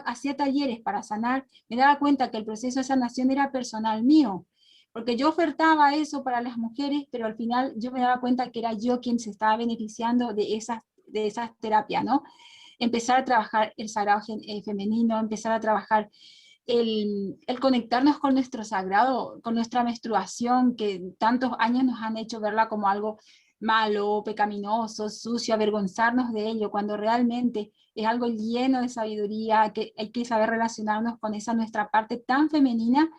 hacía talleres para sanar, me daba cuenta que el proceso de sanación era personal mío, porque yo ofertaba eso para las mujeres, pero al final yo me daba cuenta que era yo quien se estaba beneficiando de esas terapias, ¿no? Empezar a trabajar el sagrado femenino, empezar a trabajar el conectarnos con nuestro sagrado, con nuestra menstruación, que tantos años nos han hecho verla como algo malo, pecaminoso, sucio, avergonzarnos de ello, cuando realmente es algo lleno de sabiduría, que hay que saber relacionarnos con esa nuestra parte tan femenina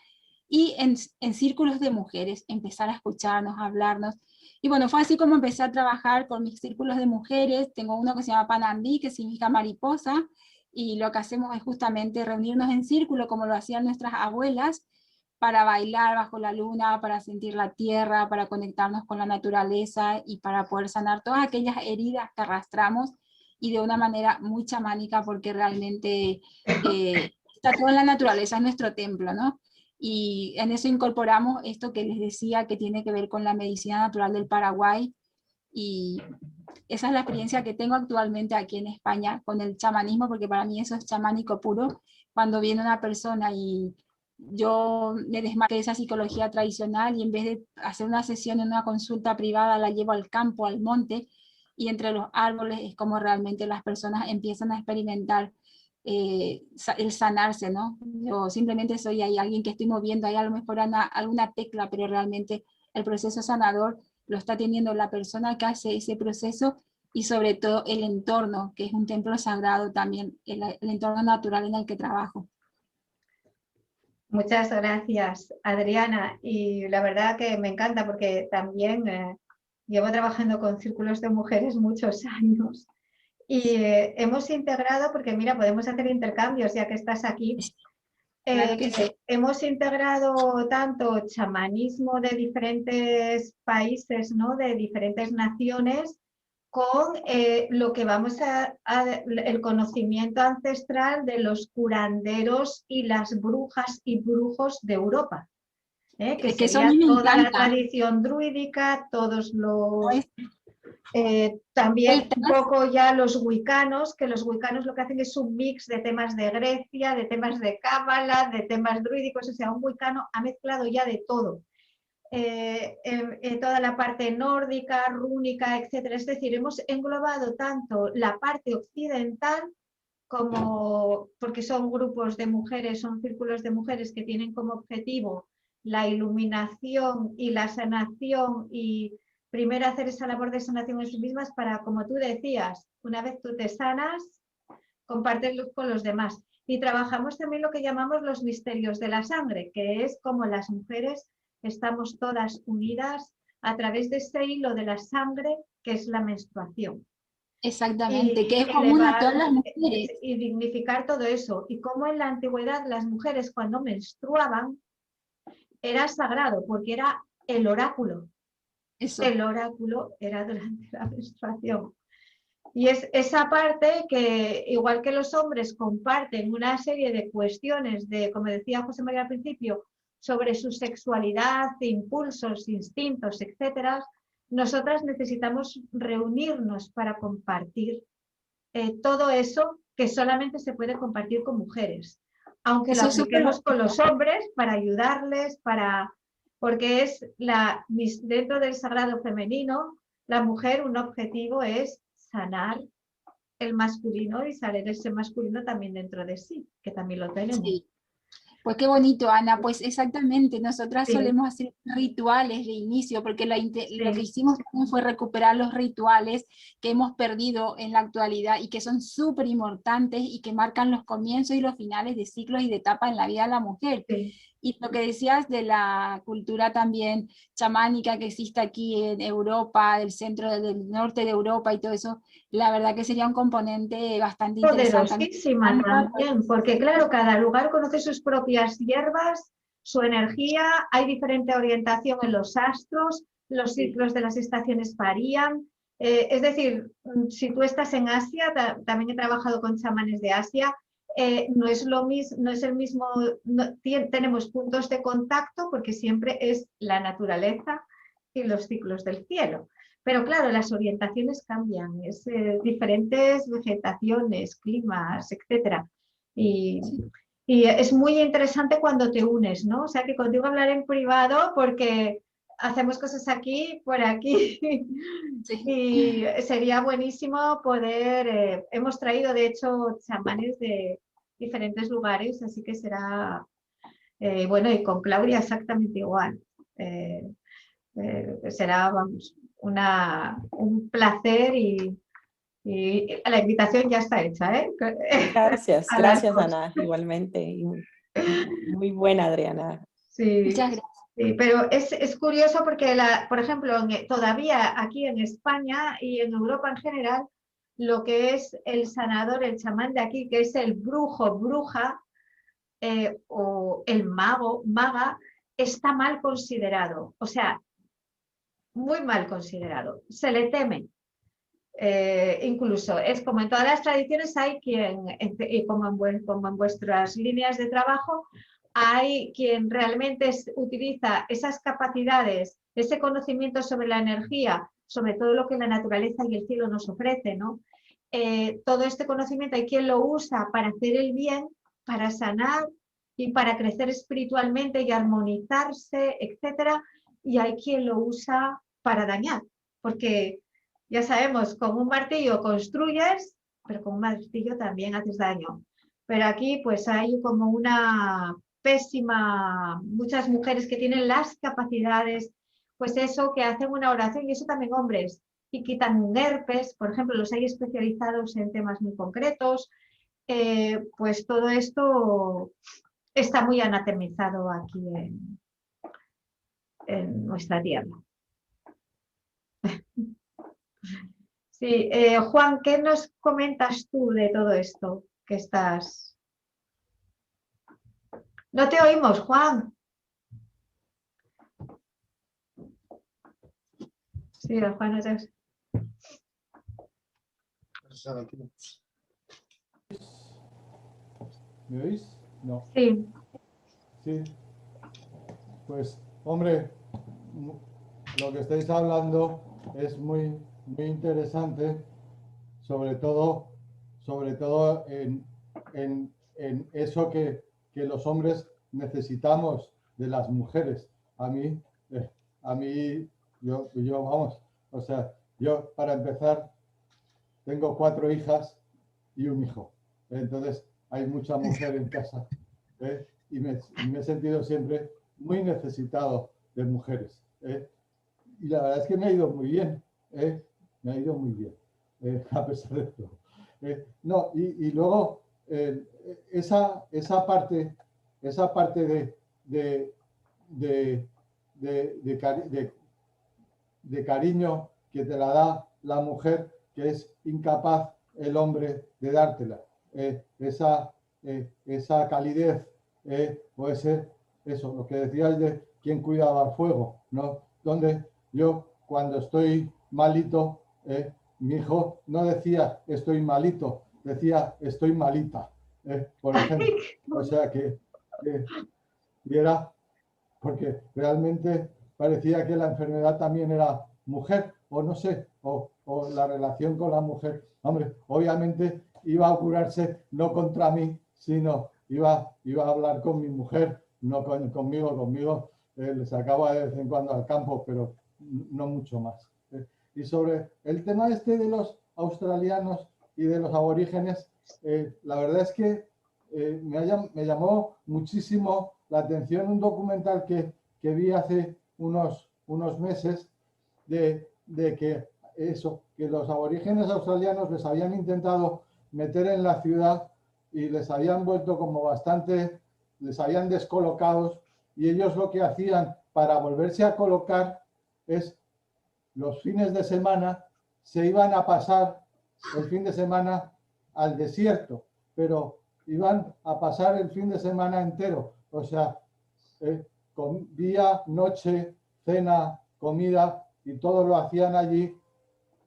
y en círculos de mujeres, empezar a escucharnos, a hablarnos. Y bueno, fue así como empecé a trabajar con mis círculos de mujeres. Tengo uno que se llama Panambí, que significa mariposa, y lo que hacemos es justamente reunirnos en círculo, como lo hacían nuestras abuelas, para bailar bajo la luna, para sentir la tierra, para conectarnos con la naturaleza y para poder sanar todas aquellas heridas que arrastramos y de una manera muy chamánica, porque realmente está todo en la naturaleza, es nuestro templo, ¿no? Y en eso incorporamos esto que les decía que tiene que ver con la medicina natural del Paraguay, y esa es la experiencia que tengo actualmente aquí en España con el chamanismo, porque para mí eso es chamánico puro. Cuando viene una persona y yo me desmarqué de esa psicología tradicional y en vez de hacer una sesión en una consulta privada la llevo al campo, al monte, y entre los árboles es como realmente las personas empiezan a experimentar el sanarse, ¿no? Yo simplemente soy ahí alguien que estoy moviendo ahí a lo mejor alguna tecla, pero realmente el proceso sanador lo está teniendo la persona que hace ese proceso y sobre todo el entorno, que es un templo sagrado también, el entorno natural en el que trabajo. Muchas gracias, Adriana. Y la verdad que me encanta porque también llevo trabajando con círculos de mujeres muchos años y hemos integrado, porque mira, podemos hacer intercambios ya que estás aquí. Claro que sí. Hemos integrado tanto chamanismo de diferentes países, ¿no? De diferentes naciones, con lo que vamos el conocimiento ancestral de los curanderos y las brujas y brujos de Europa, que sería toda la tradición druídica, todos los... también un poco ya los wicanos, que los wicanos lo que hacen es un mix de temas de Grecia, de temas de Cábala, de temas druídicos, o sea, un wicano ha mezclado ya de todo. toda la parte nórdica, rúnica, etcétera. Es decir, hemos englobado tanto la parte occidental como, porque son grupos de mujeres, son círculos de mujeres que tienen como objetivo la iluminación y la sanación, y primero hacer esa labor de sanación en sí mismas para, como tú decías, una vez tú te sanas, compartirlo con los demás. Y trabajamos también lo que llamamos los misterios de la sangre, que es como las mujeres estamos todas unidas a través de ese hilo de la sangre, que es la menstruación. Exactamente, que es común a todas las mujeres. Y dignificar todo eso. Y como en la antigüedad las mujeres cuando menstruaban era sagrado, porque era el oráculo. Eso. El oráculo era durante la menstruación. Y es esa parte que, igual que los hombres comparten una serie de cuestiones de, como decía José María al principio, sobre su sexualidad, impulsos, instintos, etcétera, nosotras necesitamos reunirnos para compartir todo eso que solamente se puede compartir con mujeres. Aunque eso lo apliquemos con los hombres para ayudarles, porque es dentro del sagrado femenino, la mujer, un objetivo es sanar el masculino y salir ese masculino también dentro de sí, que también lo tenemos. Sí. Pues qué bonito, Ana. Pues exactamente, nosotras solemos hacer rituales de inicio, porque lo que hicimos también fue recuperar los rituales que hemos perdido en la actualidad y que son súper importantes y que marcan los comienzos y los finales de ciclos y de etapas en la vida de la mujer. Sí. Y lo que decías de la cultura también chamánica que existe aquí en Europa, del centro, del norte de Europa y todo eso, la verdad que sería un componente bastante interesante. Poderosísima también, porque claro, cada lugar conoce sus propias hierbas, su energía, hay diferente orientación en los astros, los ciclos de las estaciones varían. Es decir, si tú estás en Asia, también he trabajado con chamanes de Asia, no es lo mismo, no es el mismo, tenemos puntos de contacto porque siempre es la naturaleza y los ciclos del cielo. Pero claro, las orientaciones cambian, es diferentes vegetaciones, climas, etc. Y es muy interesante cuando te unes, ¿no? O sea, que contigo hablaré en privado porque hacemos cosas aquí, por aquí. Sí. Y sería buenísimo poder, hemos traído de hecho chamanes de diferentes lugares, así que será, bueno, y con Claudia exactamente igual. Será, vamos, un placer y la invitación ya está hecha, ¿eh? Gracias, gracias Ana, igualmente. Y muy buena, Adriana. Sí. Muchas gracias. Sí, pero es curioso porque, por ejemplo, todavía aquí en España y en Europa en general, lo que es el sanador, el chamán de aquí, que es el brujo, bruja, o el mago, maga, está mal considerado. O sea, muy mal considerado. Se le teme. Incluso es como en todas las tradiciones hay quien, y como en vuestras líneas de trabajo, hay quien realmente utiliza esas capacidades, ese conocimiento sobre la energía, sobre todo lo que la naturaleza y el cielo nos ofrece, ¿no? Todo este conocimiento hay quien lo usa para hacer el bien, para sanar y para crecer espiritualmente y armonizarse, etcétera, y hay quien lo usa para dañar, porque ya sabemos, con un martillo construyes, pero con un martillo también haces daño. Pero aquí pues hay como una pésima, muchas mujeres que tienen las capacidades, pues eso, que hacen una oración, y eso también hombres, y quitan un herpes, por ejemplo, los hay especializados en temas muy concretos, pues todo esto está muy anatemizado aquí en nuestra tierra. Sí, Juan, ¿qué nos comentas tú de todo esto que estás? No te oímos, Juan. Sí, Juan, no te... ¿Me oís? No. Sí. Sí. Pues, hombre, lo que estáis hablando es muy interesante, sobre todo en eso que los hombres necesitamos de las mujeres. A mí a mí, yo vamos, o sea, yo para empezar tengo 4 hijas y un hijo. Entonces hay mucha mujer en casa, ¿eh? Y me he sentido siempre muy necesitado de mujeres, ¿eh? Y la verdad es que me ha ido muy bien, ¿eh? Me ha ido muy bien, a pesar de todo. No, y luego esa parte de cariño que te la da la mujer, que es incapaz el hombre de dártela. Esa calidez, puede ser eso, lo que decías de quién cuidaba el fuego, ¿no? Donde yo, cuando estoy malito, mi hijo no decía estoy malito, decía estoy malita, por ejemplo. O sea y era porque realmente parecía que la enfermedad también era mujer, o no sé, o la relación con la mujer. Hombre, obviamente iba a curarse no contra mí, sino iba a hablar con mi mujer, no conmigo le sacaba de vez en cuando al campo, pero no mucho más. Y sobre el tema este de los australianos y de los aborígenes, la verdad es que me llamó muchísimo la atención un documental que vi hace unos meses de que los aborígenes australianos les habían intentado meter en la ciudad y les habían vuelto como bastante, les habían descolocados, y ellos lo que hacían para volverse a colocar es los fines de semana se iban a pasar el fin de semana al desierto, pero iban a pasar el fin de semana entero, o sea, día, noche, cena, comida, y todo lo hacían allí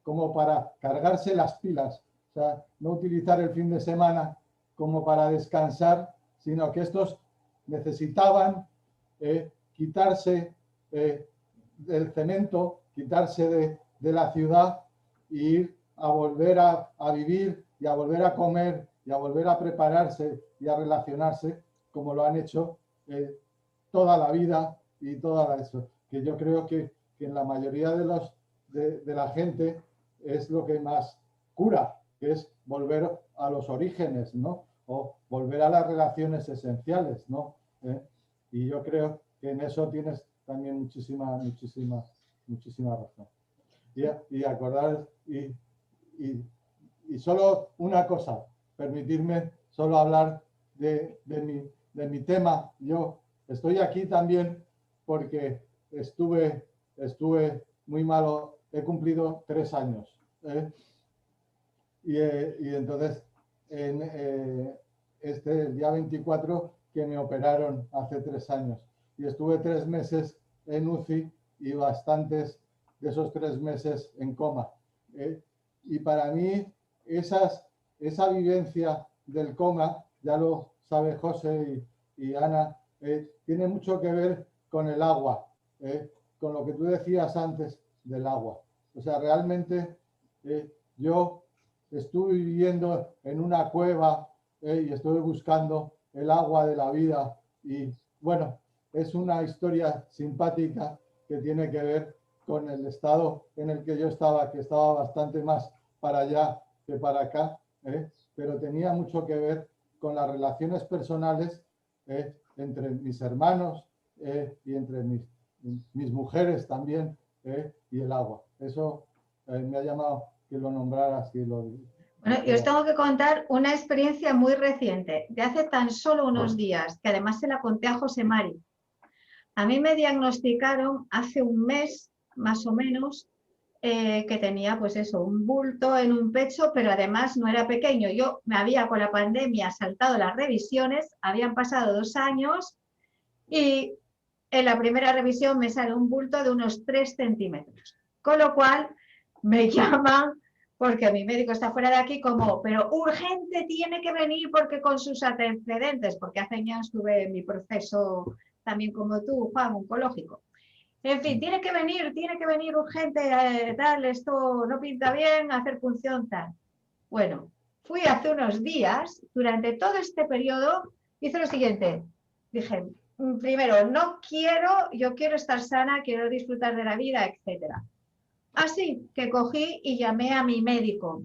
como para cargarse las pilas, o sea, no utilizar el fin de semana como para descansar, sino que estos necesitaban quitarse del cemento, quitarse de la ciudad e ir a volver a vivir y a volver a comer y a volver a prepararse y a relacionarse como lo han hecho toda la vida y toda eso, que yo creo que en la mayoría de la gente es lo que más cura, que es volver a los orígenes, ¿no? O volver a las relaciones esenciales, ¿no? Y yo creo que en eso tienes también muchísima razón. Y acordar, y solo una cosa, permitirme solo hablar de mi tema. Yo estoy aquí también porque estuve muy malo, he cumplido 3 años. Y entonces, el día 24, que me operaron hace 3 años. Y estuve 3 meses en UCI y bastantes de esos 3 meses en coma. Y para mí, esa vivencia del coma, ya lo sabe José y Ana, tiene mucho que ver con el agua, con lo que tú decías antes del agua. O sea, realmente yo estuve viviendo en una cueva y estuve buscando el agua de la vida, y bueno, es una historia simpática que tiene que ver con el estado en el que yo estaba, que estaba bastante más para allá que para acá, pero tenía mucho que ver con las relaciones personales entre mis hermanos y entre mis mujeres también, y el agua. Eso me ha llamado que lo nombraras y lo... Bueno, yo os tengo que contar una experiencia muy reciente, de hace tan solo unos días, que además se la conté a José Mari. A mí me diagnosticaron hace un mes, más o menos, que tenía pues eso, un bulto en un pecho, pero además no era pequeño. Yo me había con la pandemia saltado las revisiones, habían pasado 2 años y en la primera revisión me sale un bulto de unos 3 centímetros. Con lo cual me llaman, porque mi médico está fuera de aquí, como, pero urgente, tiene que venir porque con sus antecedentes, porque hace años tuve mi proceso también como tú, Juan, oncológico. En fin, tiene que venir urgente, tal, esto no pinta bien, hacer punción, tal. Bueno, fui hace unos días, durante todo este periodo, hice lo siguiente. Dije, primero, yo quiero estar sana, quiero disfrutar de la vida, etc. Así que cogí y llamé a mi médico,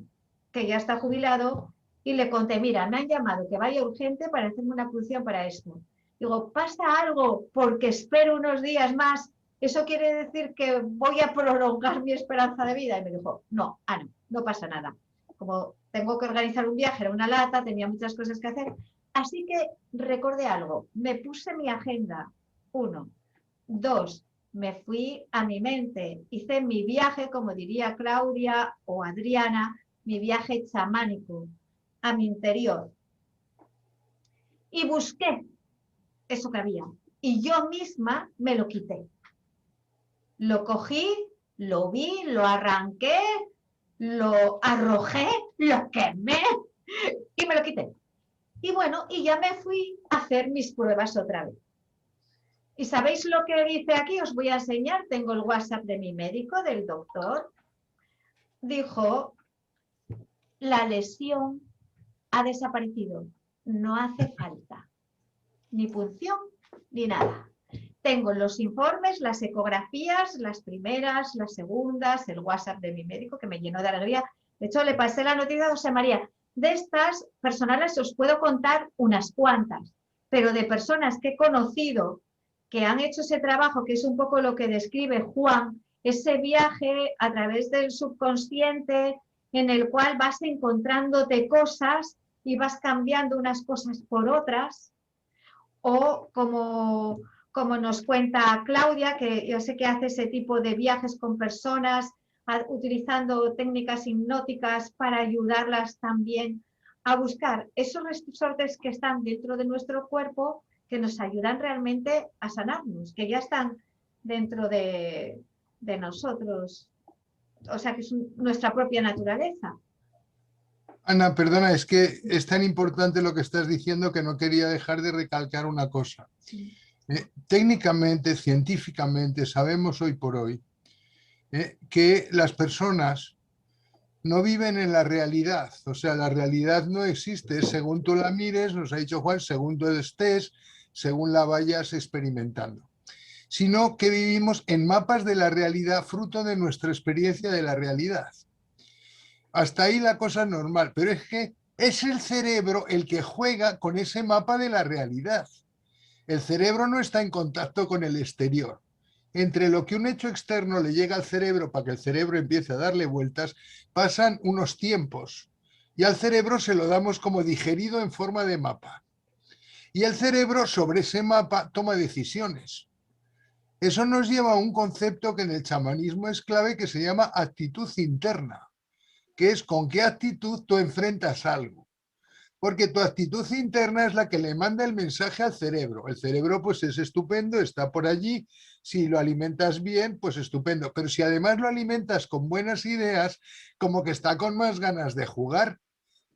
que ya está jubilado, y le conté, mira, me han llamado que vaya urgente para hacerme una punción para esto. Digo, ¿pasa algo porque espero unos días más? ¿Eso quiere decir que voy a prolongar mi esperanza de vida? Y me dijo, no, Ana, no pasa nada. Como tengo que organizar un viaje, era una lata, tenía muchas cosas que hacer. Así que recordé algo, me puse mi agenda, 1, 2, me fui a mi mente, hice mi viaje, como diría Claudia o Adriana, mi viaje chamánico a mi interior. Y busqué eso que había. Y yo misma me lo quité. Lo cogí, lo vi, lo arranqué, lo arrojé, lo quemé y me lo quité. Y bueno, y ya me fui a hacer mis pruebas otra vez. ¿Y sabéis lo que dice aquí? Os voy a enseñar. Tengo el WhatsApp de mi médico, del doctor. Dijo, la lesión ha desaparecido. No hace falta ni punción ni nada. Tengo los informes, las ecografías, las primeras, las segundas, el WhatsApp de mi médico que me llenó de alegría. De hecho, le pasé la noticia a José María. De estas personales os puedo contar unas cuantas, pero de personas que he conocido que han hecho ese trabajo, que es un poco lo que describe Juan, ese viaje a través del subconsciente en el cual vas encontrándote cosas y vas cambiando unas cosas por otras, o como nos cuenta Claudia, que yo sé que hace ese tipo de viajes con personas, utilizando técnicas hipnóticas para ayudarlas también a buscar esos resortes que están dentro de nuestro cuerpo, que nos ayudan realmente a sanarnos, que ya están dentro de nosotros, o sea, que es nuestra propia naturaleza. Ana, perdona, es que es tan importante lo que estás diciendo que no quería dejar de recalcar una cosa. Técnicamente, científicamente, sabemos hoy por hoy que las personas no viven en la realidad, o sea, la realidad no existe, según tú la mires, nos ha dicho Juan, según tú estés, según la vayas experimentando, sino que vivimos en mapas de la realidad fruto de nuestra experiencia de la realidad. Hasta ahí la cosa normal, pero es que es el cerebro el que juega con ese mapa de la realidad. El cerebro no está en contacto con el exterior. Entre lo que un hecho externo le llega al cerebro para que el cerebro empiece a darle vueltas, pasan unos tiempos y al cerebro se lo damos como digerido en forma de mapa. Y el cerebro sobre ese mapa toma decisiones. Eso nos lleva a un concepto que en el chamanismo es clave, que se llama actitud interna, que es con qué actitud tú enfrentas algo. Porque tu actitud interna es la que le manda el mensaje al cerebro. El cerebro pues es estupendo, está por allí. Si lo alimentas bien, pues estupendo. Pero si además lo alimentas con buenas ideas, como que está con más ganas de jugar.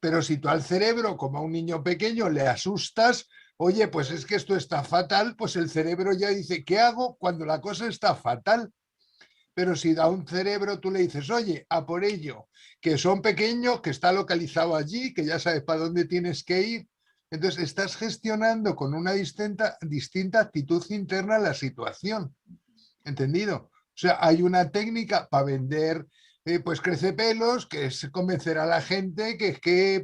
Pero si tú al cerebro, como a un niño pequeño, le asustas, oye, pues es que esto está fatal, pues el cerebro ya dice, ¿qué hago cuando la cosa está fatal? Pero si a un cerebro tú le dices, oye, a por ello, que son pequeños, que está localizado allí, que ya sabes para dónde tienes que ir, entonces estás gestionando con una distinta actitud interna la situación. ¿Entendido? O sea, hay una técnica para vender pues crecepelos, que es convencer a la gente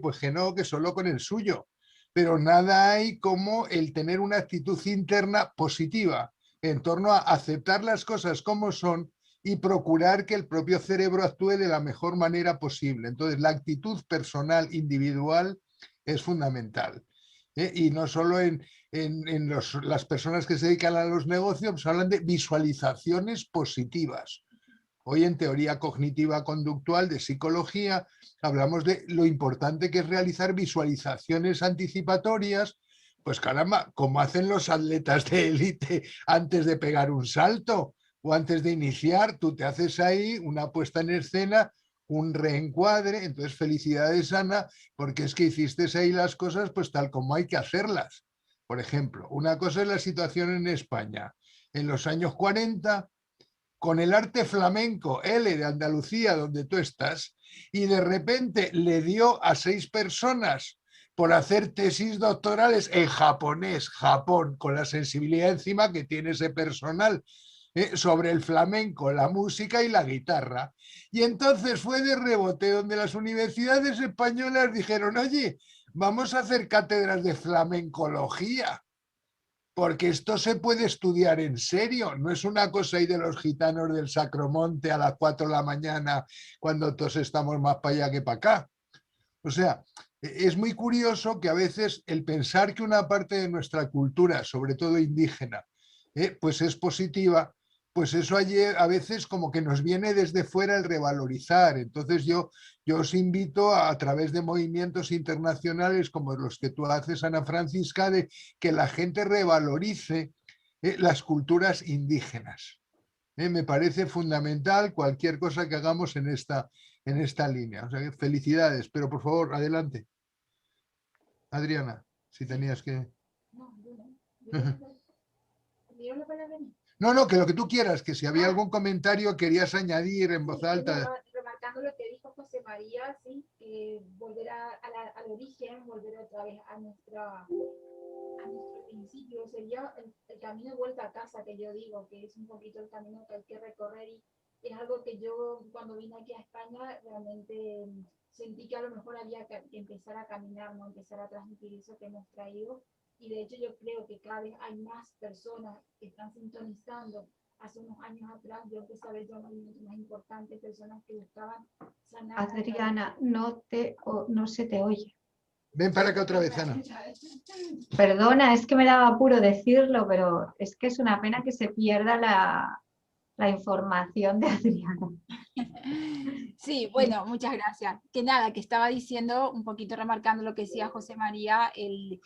pues que no, que solo con el suyo. Pero nada hay como el tener una actitud interna positiva en torno a aceptar las cosas como son y procurar que el propio cerebro actúe de la mejor manera posible. Entonces, la actitud personal, individual, es fundamental. Y no solo en las personas que se dedican a los negocios, pues hablan de visualizaciones positivas. Hoy en teoría cognitiva conductual de psicología hablamos de lo importante que es realizar visualizaciones anticipatorias. Pues caramba, como hacen los atletas de élite antes de pegar un salto o antes de iniciar, tú te haces ahí una puesta en escena, un reencuadre. Entonces felicidades, Ana, porque es que hiciste ahí las cosas pues tal como hay que hacerlas. Por ejemplo, una cosa es la situación en España en los años 40, con el arte flamenco L de Andalucía, donde tú estás, y de repente le dio a 6 personas por hacer tesis doctorales en japonés, Japón, con la sensibilidad encima que tiene ese personal, sobre el flamenco, la música y la guitarra. Y entonces fue de rebote donde las universidades españolas dijeron, oye, vamos a hacer cátedras de flamencología, porque esto se puede estudiar en serio, no es una cosa ahí de los gitanos del Sacromonte a las 4 de la mañana cuando todos estamos más para allá que para acá. O sea, es muy curioso que a veces el pensar que una parte de nuestra cultura, sobre todo indígena, pues es positiva, pues eso a veces como que nos viene desde fuera el revalorizar. Entonces yo os invito a través de movimientos internacionales como los que tú haces, Ana Francisca, de que la gente revalorice las culturas indígenas. Me parece fundamental cualquier cosa que hagamos en esta línea. O sea, felicidades, pero por favor, adelante. Adriana, si tenías que... No, que lo que tú quieras, que si había algún comentario querías añadir en voz alta. Remarcando lo que dijo José María, sí, volver al origen, volver otra vez a nuestro principio, sería el camino de vuelta a casa, que yo digo, que es un poquito el camino que hay que recorrer, y es algo que yo cuando vine aquí a España realmente sentí que a lo mejor había que empezar a caminar, no empezar a transmitir eso que hemos traído. Y de hecho yo creo que cada vez hay más personas que están sintonizando. Hace unos años atrás yo empecé a ver ya movimientos más importantes, personas que buscaban sanar. Adriana, no se te oye. Ven para acá otra vez, Ana. Perdona, es que me daba apuro decirlo, pero es que es una pena que se pierda la información de Adriana. Sí, bueno, muchas gracias. Que nada, que estaba diciendo, un poquito remarcando lo que decía José María, el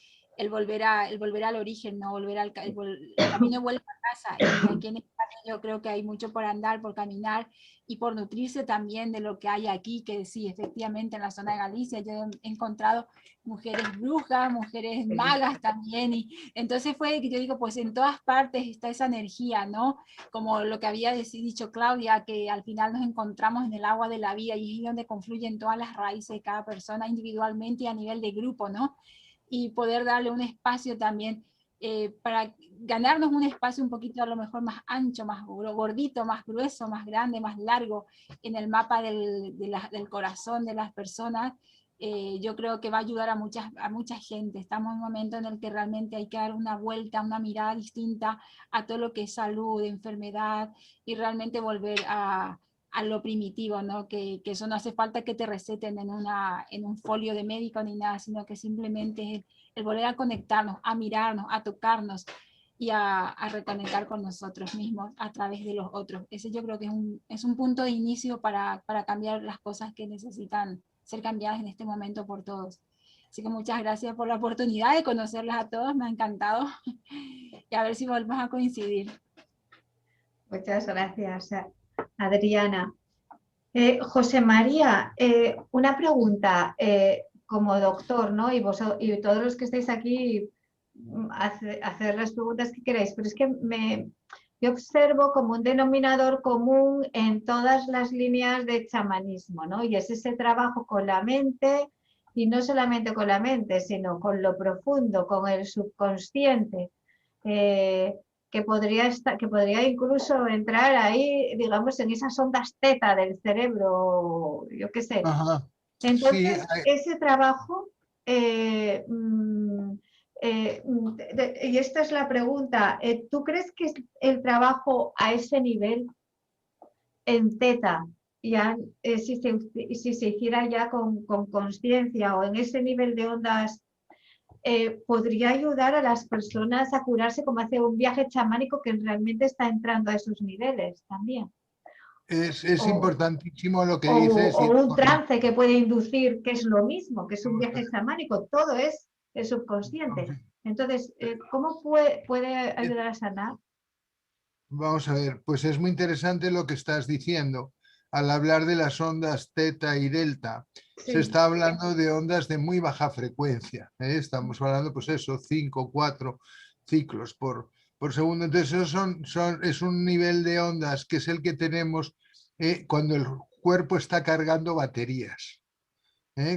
volver al origen, no volver el camino vuelve a casa. Y aquí en España yo creo que hay mucho por andar, por caminar y por nutrirse también de lo que hay aquí, que sí, efectivamente en la zona de Galicia yo he encontrado mujeres brujas, mujeres magas también, y entonces fue que yo digo, pues en todas partes está esa energía, ¿no? Como lo que había dicho Claudia, que al final nos encontramos en el agua de la vida, y es donde confluyen todas las raíces de cada persona individualmente y a nivel de grupo, ¿no? Y poder darle un espacio también para ganarnos un espacio un poquito a lo mejor más ancho, más gordito, más grueso, más grande, más largo en el mapa del corazón de las personas. Yo creo que va a ayudar a mucha gente. Estamos en un momento en el que realmente hay que dar una vuelta, una mirada distinta a todo lo que es salud, enfermedad, y realmente volver a lo primitivo, ¿no? Que eso no hace falta que te receten en un folio de médico ni nada, sino que simplemente es el volver a conectarnos, a mirarnos, a tocarnos y a reconectar con nosotros mismos a través de los otros. Ese yo creo que es un punto de inicio para cambiar las cosas que necesitan ser cambiadas en este momento por todos. Así que muchas gracias por la oportunidad de conocerles a todos, me ha encantado, y a ver si volvemos a coincidir. Muchas gracias, Adriana. José María, una pregunta, como doctor, ¿no? Y todos los que estáis aquí, hacer las preguntas que queráis, pero es que yo observo como un denominador común en todas las líneas de chamanismo, ¿no? Y es ese trabajo con la mente, y no solamente con la mente, sino con lo profundo, con el subconsciente. Que podría incluso entrar ahí, digamos, en esas ondas teta del cerebro, yo qué sé. Ajá. Entonces, Sí, ese trabajo, y esta es la pregunta, ¿tú crees que el trabajo a ese nivel, en teta, ya, si se hiciera ya con conciencia o en ese nivel de ondas, podría ayudar a las personas a curarse, como hace un viaje chamánico que realmente está entrando a esos niveles también? es importantísimo lo que O dices. un trance que puede inducir, que es lo mismo, que es un viaje chamánico, todo es el subconsciente. Entonces, ¿cómo puede ayudar a sanar? Vamos a ver, pues es muy interesante lo que estás diciendo. Al hablar de las ondas teta y delta, Sí. se está hablando de ondas de muy baja frecuencia. Estamos hablando, pues eso, 5, 4 ciclos por segundo. Entonces, eso es un nivel de ondas que es el que tenemos cuando el cuerpo está cargando baterías.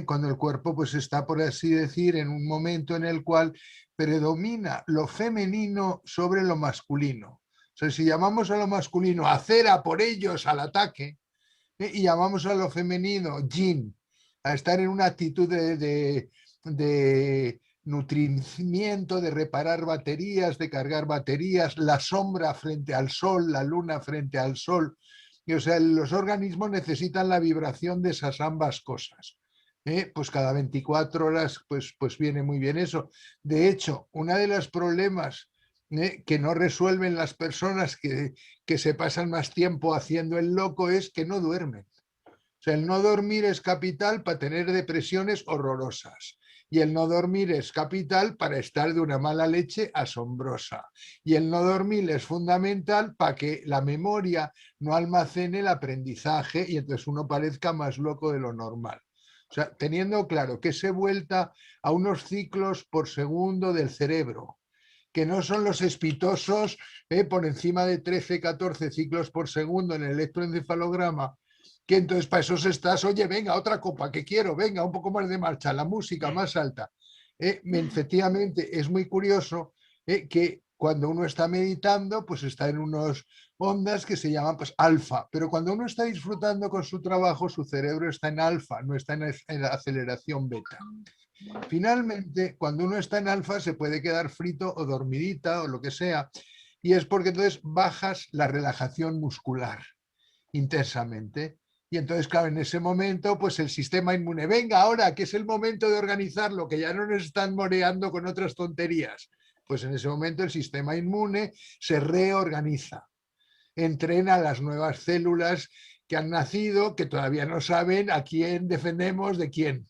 cuando el cuerpo pues está, por así decir, en un momento en el cual predomina lo femenino sobre lo masculino. O sea, si llamamos a lo masculino a hacer a por ellos al ataque, y llamamos a lo femenino yin, a estar en una actitud de nutrimiento, de reparar baterías, de cargar baterías, la sombra frente al sol, la luna frente al sol. Y, o sea, los organismos necesitan la vibración de esas ambas cosas. Pues cada 24 horas pues viene muy bien eso. De hecho, uno de los problemas que no resuelven las personas que se pasan más tiempo haciendo el loco es que no duermen. O sea, el no dormir es capital para tener depresiones horrorosas. Y el no dormir es capital para estar de una mala leche asombrosa. Y el no dormir es fundamental para que la memoria no almacene el aprendizaje y entonces uno parezca más loco de lo normal. O sea, teniendo claro que se vuelta a unos ciclos por segundo del cerebro, que no son los espitosos por encima de 13, 14 ciclos por segundo en el electroencefalograma, que entonces para eso estás, oye, venga, otra copa, que quiero, venga, un poco más de marcha, la música más alta. Efectivamente, es muy curioso que cuando uno está meditando, pues está en unas ondas que se llaman pues alfa, pero cuando uno está disfrutando con su trabajo, su cerebro está en alfa, no está en aceleración beta. Finalmente, cuando uno está en alfa se puede quedar frito o dormidita o lo que sea, y es porque entonces bajas la relajación muscular intensamente. Y entonces, claro, en ese momento, pues el sistema inmune, venga ahora, que es el momento de organizarlo, que ya no nos están moreando con otras tonterías. Pues en ese momento el sistema inmune se reorganiza, entrena las nuevas células que han nacido, que todavía no saben a quién defendemos de quién.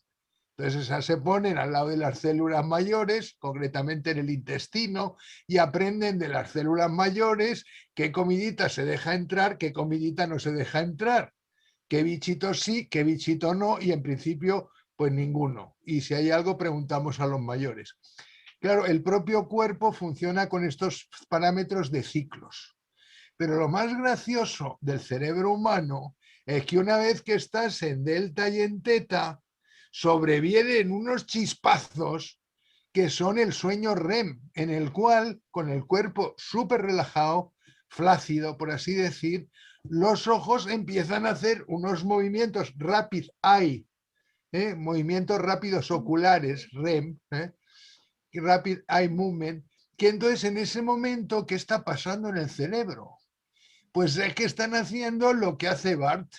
Entonces esas se ponen al lado de las células mayores, concretamente en el intestino, y aprenden de las células mayores qué comidita se deja entrar, qué comidita no se deja entrar, qué bichito sí, qué bichito no, y en principio pues ninguno. Y si hay algo preguntamos a los mayores. Claro, el propio cuerpo funciona con estos parámetros de ciclos. Pero lo más gracioso del cerebro humano es que una vez que estás en delta y en teta, sobrevienen unos chispazos que son el sueño REM, en el cual, con el cuerpo súper relajado, flácido, por así decir, los ojos empiezan a hacer unos movimientos rapid eye, movimientos rápidos oculares, REM, rapid eye movement, que entonces en ese momento, ¿qué está pasando en el cerebro? Pues es que están haciendo lo que hace Bart.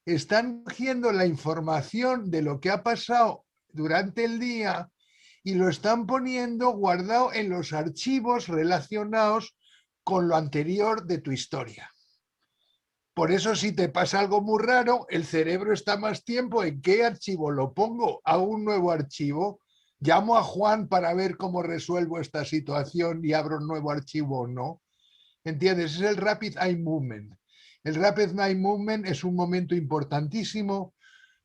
Están cogiendo la información de lo que ha pasado durante el día y lo están poniendo guardado en los archivos relacionados con lo anterior de tu historia. Por eso si te pasa algo muy raro, el cerebro está más tiempo en qué archivo lo pongo, a un nuevo archivo, llamo a Juan para ver cómo resuelvo esta situación y abro un nuevo archivo o no. ¿Entiendes? Es el Rapid Eye Movement. El Rapid Eye Movement es un momento importantísimo.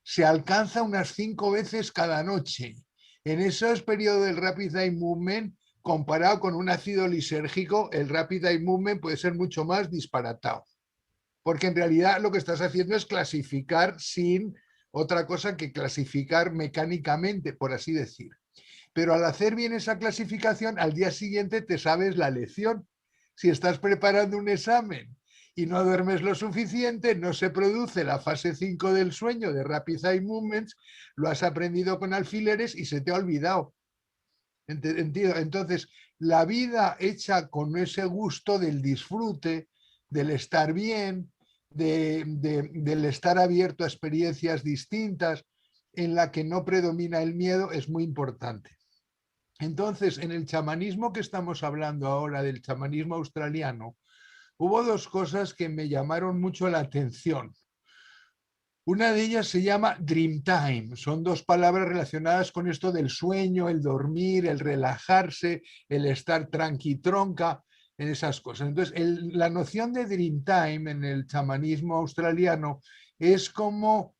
Se alcanza unas 5 veces cada noche. En esos periodos del Rapid Eye Movement, comparado con un ácido lisérgico, el Rapid Eye Movement puede ser mucho más disparatado. Porque en realidad lo que estás haciendo es clasificar sin otra cosa que clasificar mecánicamente, por así decir. Pero al hacer bien esa clasificación, al día siguiente te sabes la lección. Si estás preparando un examen y no duermes lo suficiente, no se produce la fase 5 del sueño de Rapid Eye Movements, lo has aprendido con alfileres y se te ha olvidado. ¿Entiendo? Entonces, la vida hecha con ese gusto del disfrute, del estar bien, del estar abierto a experiencias distintas, en la que no predomina el miedo, es muy importante. Entonces, en el chamanismo que estamos hablando ahora, del chamanismo australiano, hubo 2 cosas que me llamaron mucho la atención. Una de ellas se llama Dream Time. Son 2 palabras relacionadas con esto del sueño, el dormir, el relajarse, el estar tranqui-tronca, en esas cosas. Entonces, la noción de Dream Time en el chamanismo australiano es como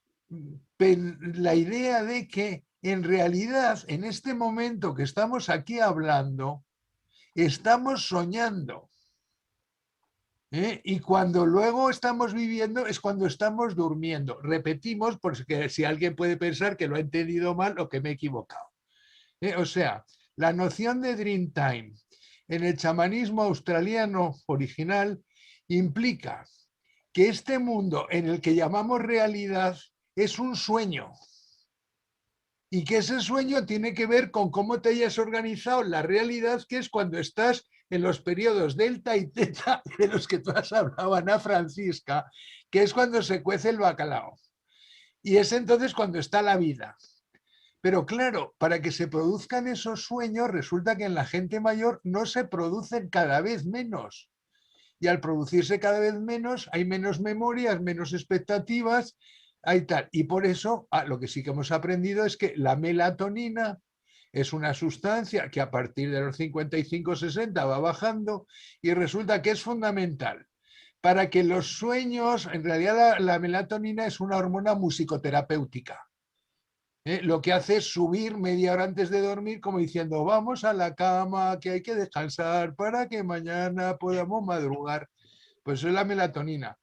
la idea de que en realidad, en este momento que estamos aquí hablando, estamos soñando. Y cuando luego estamos viviendo es cuando estamos durmiendo. Repetimos, porque si alguien puede pensar que lo ha entendido mal o que me he equivocado. O sea, la noción de Dream Time en el chamanismo australiano original implica que este mundo en el que llamamos realidad es un sueño y que ese sueño tiene que ver con cómo te hayas organizado la realidad, que es cuando estás en los periodos delta y teta de los que tú has hablado, Ana Francisca, que es cuando se cuece el bacalao. Y es entonces cuando está la vida. Pero claro, para que se produzcan esos sueños, resulta que en la gente mayor no se producen cada vez menos. Y al producirse cada vez menos, hay menos memorias, menos expectativas, hay tal. Y por eso, lo que sí que hemos aprendido es que la melatonina es una sustancia que a partir de los 55-60 va bajando y resulta que es fundamental para que los sueños, en realidad la melatonina es una hormona musicoterapéutica. Lo que hace es subir media hora antes de dormir como diciendo vamos a la cama, que hay que descansar para que mañana podamos madrugar. Pues eso es la melatonina.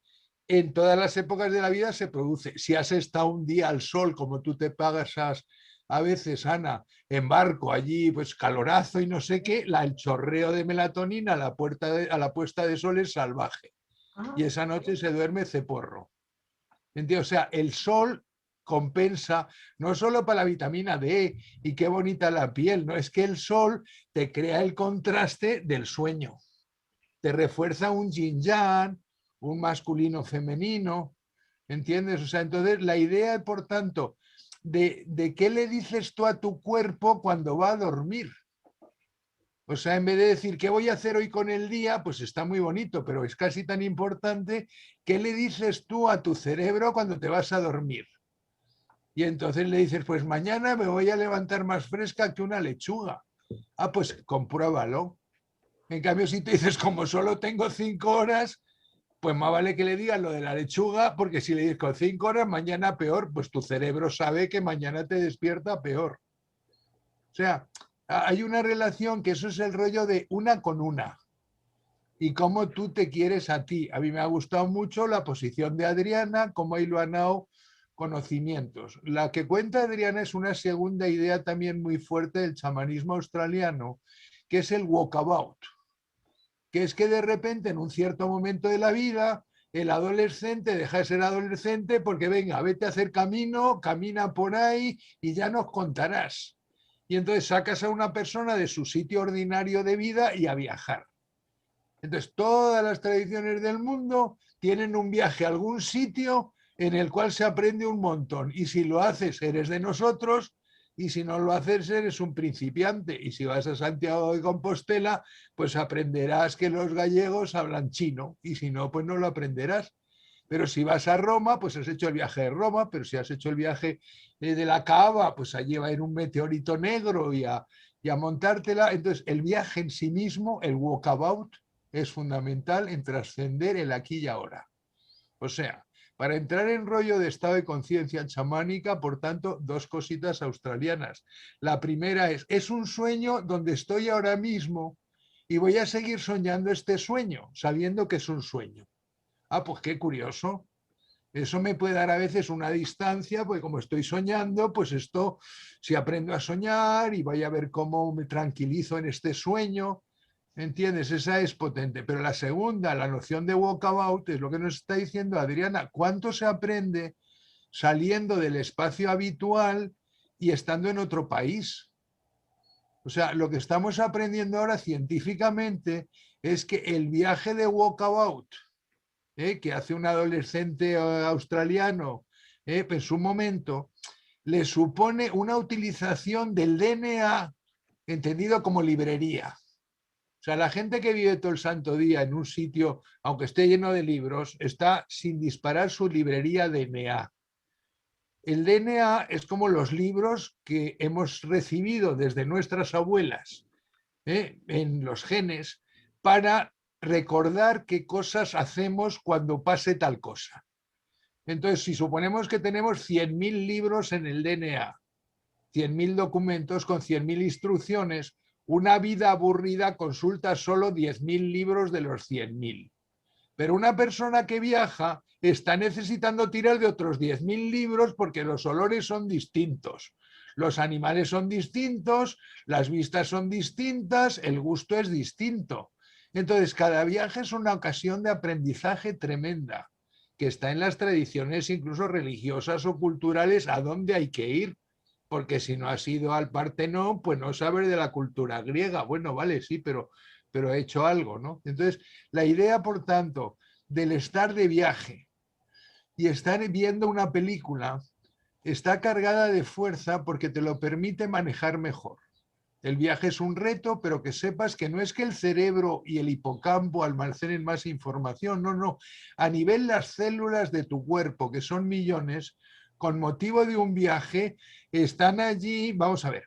En todas las épocas de la vida se produce. Si has estado un día al sol, como tú te pagas a veces, Ana, en barco allí, pues calorazo y no sé qué, el chorreo de melatonina a la puesta de sol es salvaje. Y esa noche se duerme ceporro. ¿Entiendes? O sea, el sol compensa no solo para la vitamina D y qué bonita la piel, no, es que el sol te crea el contraste del sueño, te refuerza un yin yang, un masculino femenino, ¿entiendes? O sea, entonces la idea, por tanto, de qué le dices tú a tu cuerpo cuando va a dormir. O sea, en vez de decir qué voy a hacer hoy con el día, pues está muy bonito, pero es casi tan importante qué le dices tú a tu cerebro cuando te vas a dormir. Y entonces le dices, pues mañana me voy a levantar más fresca que una lechuga. Pues compruébalo. En cambio, si te dices, como solo tengo 5 horas, pues más vale que le digas lo de la lechuga, porque si le dices con 5 horas, mañana peor, pues tu cerebro sabe que mañana te despierta peor. O sea, hay una relación que eso es el rollo de una con una. Y cómo tú te quieres a ti. A mí me ha gustado mucho la posición de Adriana, cómo ha hilvanado conocimientos. La que cuenta Adriana es una segunda idea también muy fuerte del chamanismo australiano, que es el walkabout, que es que de repente en un cierto momento de la vida el adolescente deja de ser adolescente porque venga, vete a hacer camino, camina por ahí y ya nos contarás. Y entonces sacas a una persona de su sitio ordinario de vida y a viajar. Entonces todas las tradiciones del mundo tienen un viaje a algún sitio en el cual se aprende un montón. Y si lo haces, eres de nosotros, y si no lo haces, eres un principiante. Y si vas a Santiago de Compostela, pues aprenderás que los gallegos hablan chino, y si no, pues no lo aprenderás. Pero si vas a Roma, pues has hecho el viaje de Roma, pero si has hecho el viaje de la Kaaba, pues allí va a ir un meteorito negro y a montártela. Entonces, el viaje en sí mismo, el walkabout, es fundamental en trascender el aquí y ahora. O sea, para entrar en rollo de estado de conciencia chamánica, por tanto, 2 cositas australianas. La primera es un sueño donde estoy ahora mismo y voy a seguir soñando este sueño, sabiendo que es un sueño. Pues qué curioso. Eso me puede dar a veces una distancia, porque como estoy soñando, pues esto, si aprendo a soñar y voy a ver cómo me tranquilizo en este sueño, ¿entiendes? Esa es potente. Pero la segunda, la noción de walkabout, es lo que nos está diciendo Adriana. ¿Cuánto se aprende saliendo del espacio habitual y estando en otro país? O sea, lo que estamos aprendiendo ahora científicamente es que el viaje de walkabout que hace un adolescente australiano en su momento, le supone una utilización del DNA entendido como librería. O sea, la gente que vive todo el santo día en un sitio, aunque esté lleno de libros, está sin disparar su librería DNA. El DNA es como los libros que hemos recibido desde nuestras abuelas en los genes para recordar qué cosas hacemos cuando pase tal cosa. Entonces, si suponemos que tenemos 100.000 libros en el DNA, 100.000 documentos con 100.000 instrucciones, una vida aburrida consulta solo 10.000 libros de los 100.000. Pero una persona que viaja está necesitando tirar de otros 10.000 libros porque los olores son distintos, los animales son distintos, las vistas son distintas, el gusto es distinto. Entonces, cada viaje es una ocasión de aprendizaje tremenda, que está en las tradiciones incluso religiosas o culturales a dónde hay que ir. Porque si no has ido al Partenón, pues no sabes de la cultura griega. Bueno, vale, sí, pero he hecho algo, ¿no? Entonces, la idea, por tanto, del estar de viaje y estar viendo una película está cargada de fuerza porque te lo permite manejar mejor. El viaje es un reto, pero que sepas que no es que el cerebro y el hipocampo almacenen más información, no, no. A nivel las células de tu cuerpo, que son millones, con motivo de un viaje, están allí, vamos a ver,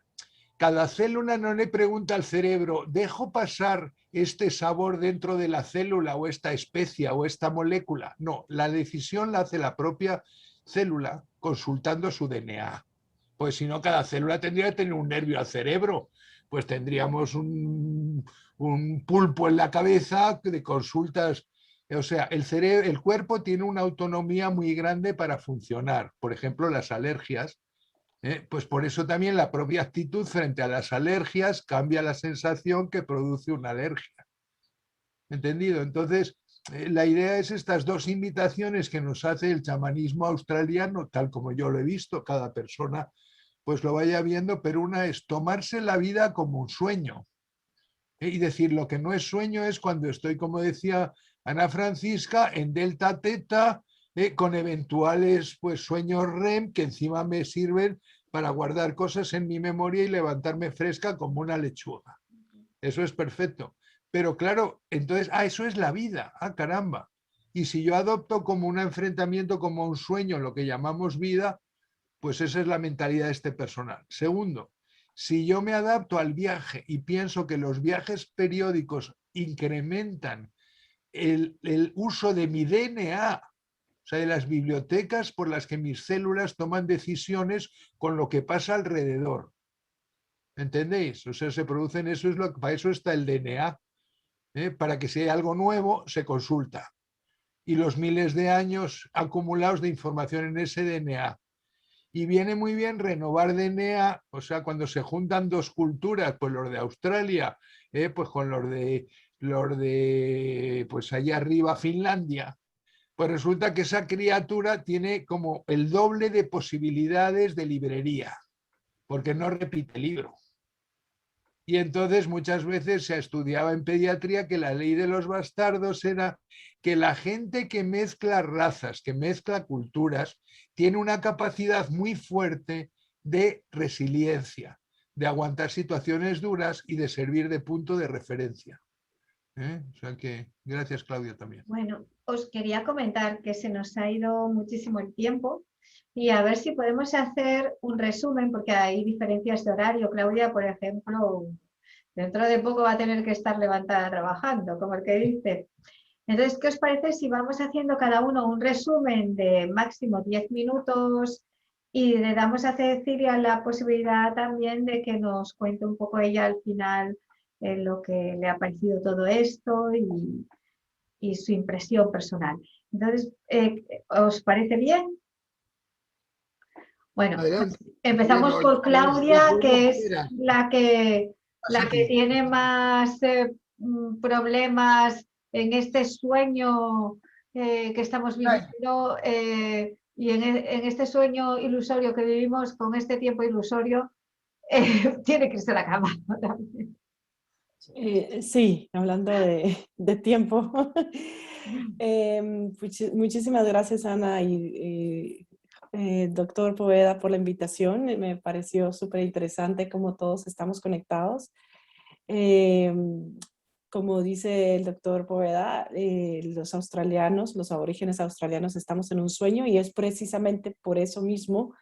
cada célula no le pregunta al cerebro, ¿dejo pasar este sabor dentro de la célula o esta especia o esta molécula? No, la decisión la hace la propia célula consultando su DNA. Pues si no, cada célula tendría que tener un nervio al cerebro, pues tendríamos un pulpo en la cabeza de consultas. O sea, el cuerpo tiene una autonomía muy grande para funcionar. Por ejemplo, las alergias. Pues por eso también la propia actitud frente a las alergias cambia la sensación que produce una alergia. ¿Entendido? Entonces, la idea es estas dos invitaciones que nos hace el chamanismo australiano, tal como yo lo he visto, cada persona pues lo vaya viendo, pero una es tomarse la vida como un sueño. Y decir, lo que no es sueño es cuando estoy, como decía Ana Francisca, en delta teta, con eventuales pues, sueños REM que encima me sirven para guardar cosas en mi memoria y levantarme fresca como una lechuga. Eso es perfecto. Pero claro, entonces, eso es la vida, caramba. Y si yo adopto como un enfrentamiento, como un sueño, lo que llamamos vida, pues esa es la mentalidad de este personal. Segundo, si yo me adapto al viaje y pienso que los viajes periódicos incrementan el uso de mi DNA, o sea, de las bibliotecas por las que mis células toman decisiones con lo que pasa alrededor. ¿Entendéis? O sea, se producen, para eso está el DNA, para que si hay algo nuevo, se consulta. Y los miles de años acumulados de información en ese DNA. Y viene muy bien renovar DNA, o sea, cuando se juntan dos culturas, pues los de Australia, pues con los de pues allá arriba Finlandia, pues resulta que esa criatura tiene como el doble de posibilidades de librería, porque no repite libro. Y entonces muchas veces se estudiaba en pediatría que la ley de los bastardos era que la gente que mezcla razas, que mezcla culturas, tiene una capacidad muy fuerte de resiliencia, de aguantar situaciones duras y de servir de punto de referencia. O sea que, gracias Claudia también. Bueno, os quería comentar que se nos ha ido muchísimo el tiempo y a ver si podemos hacer un resumen, porque hay diferencias de horario. Claudia, por ejemplo, dentro de poco va a tener que estar levantada trabajando, como el que dice. Entonces, ¿qué os parece si vamos haciendo cada uno un resumen de máximo 10 minutos y le damos a Cecilia la posibilidad también de que nos cuente un poco ella al final lo que le ha parecido todo esto y su impresión personal? Entonces, ¿os parece bien? Bueno, pues empezamos por Claudia, que es la que tiene más problemas en este sueño que estamos viviendo y en este sueño ilusorio que vivimos, con este tiempo ilusorio, tiene que irse a la cama también. Sí, hablando de tiempo. Muchísimas gracias, Ana y doctor Poveda, por la invitación. Me pareció súper interesante cómo todos estamos conectados. Como dice el doctor Poveda, los australianos, los aborígenes australianos, estamos en un sueño y es precisamente por eso mismo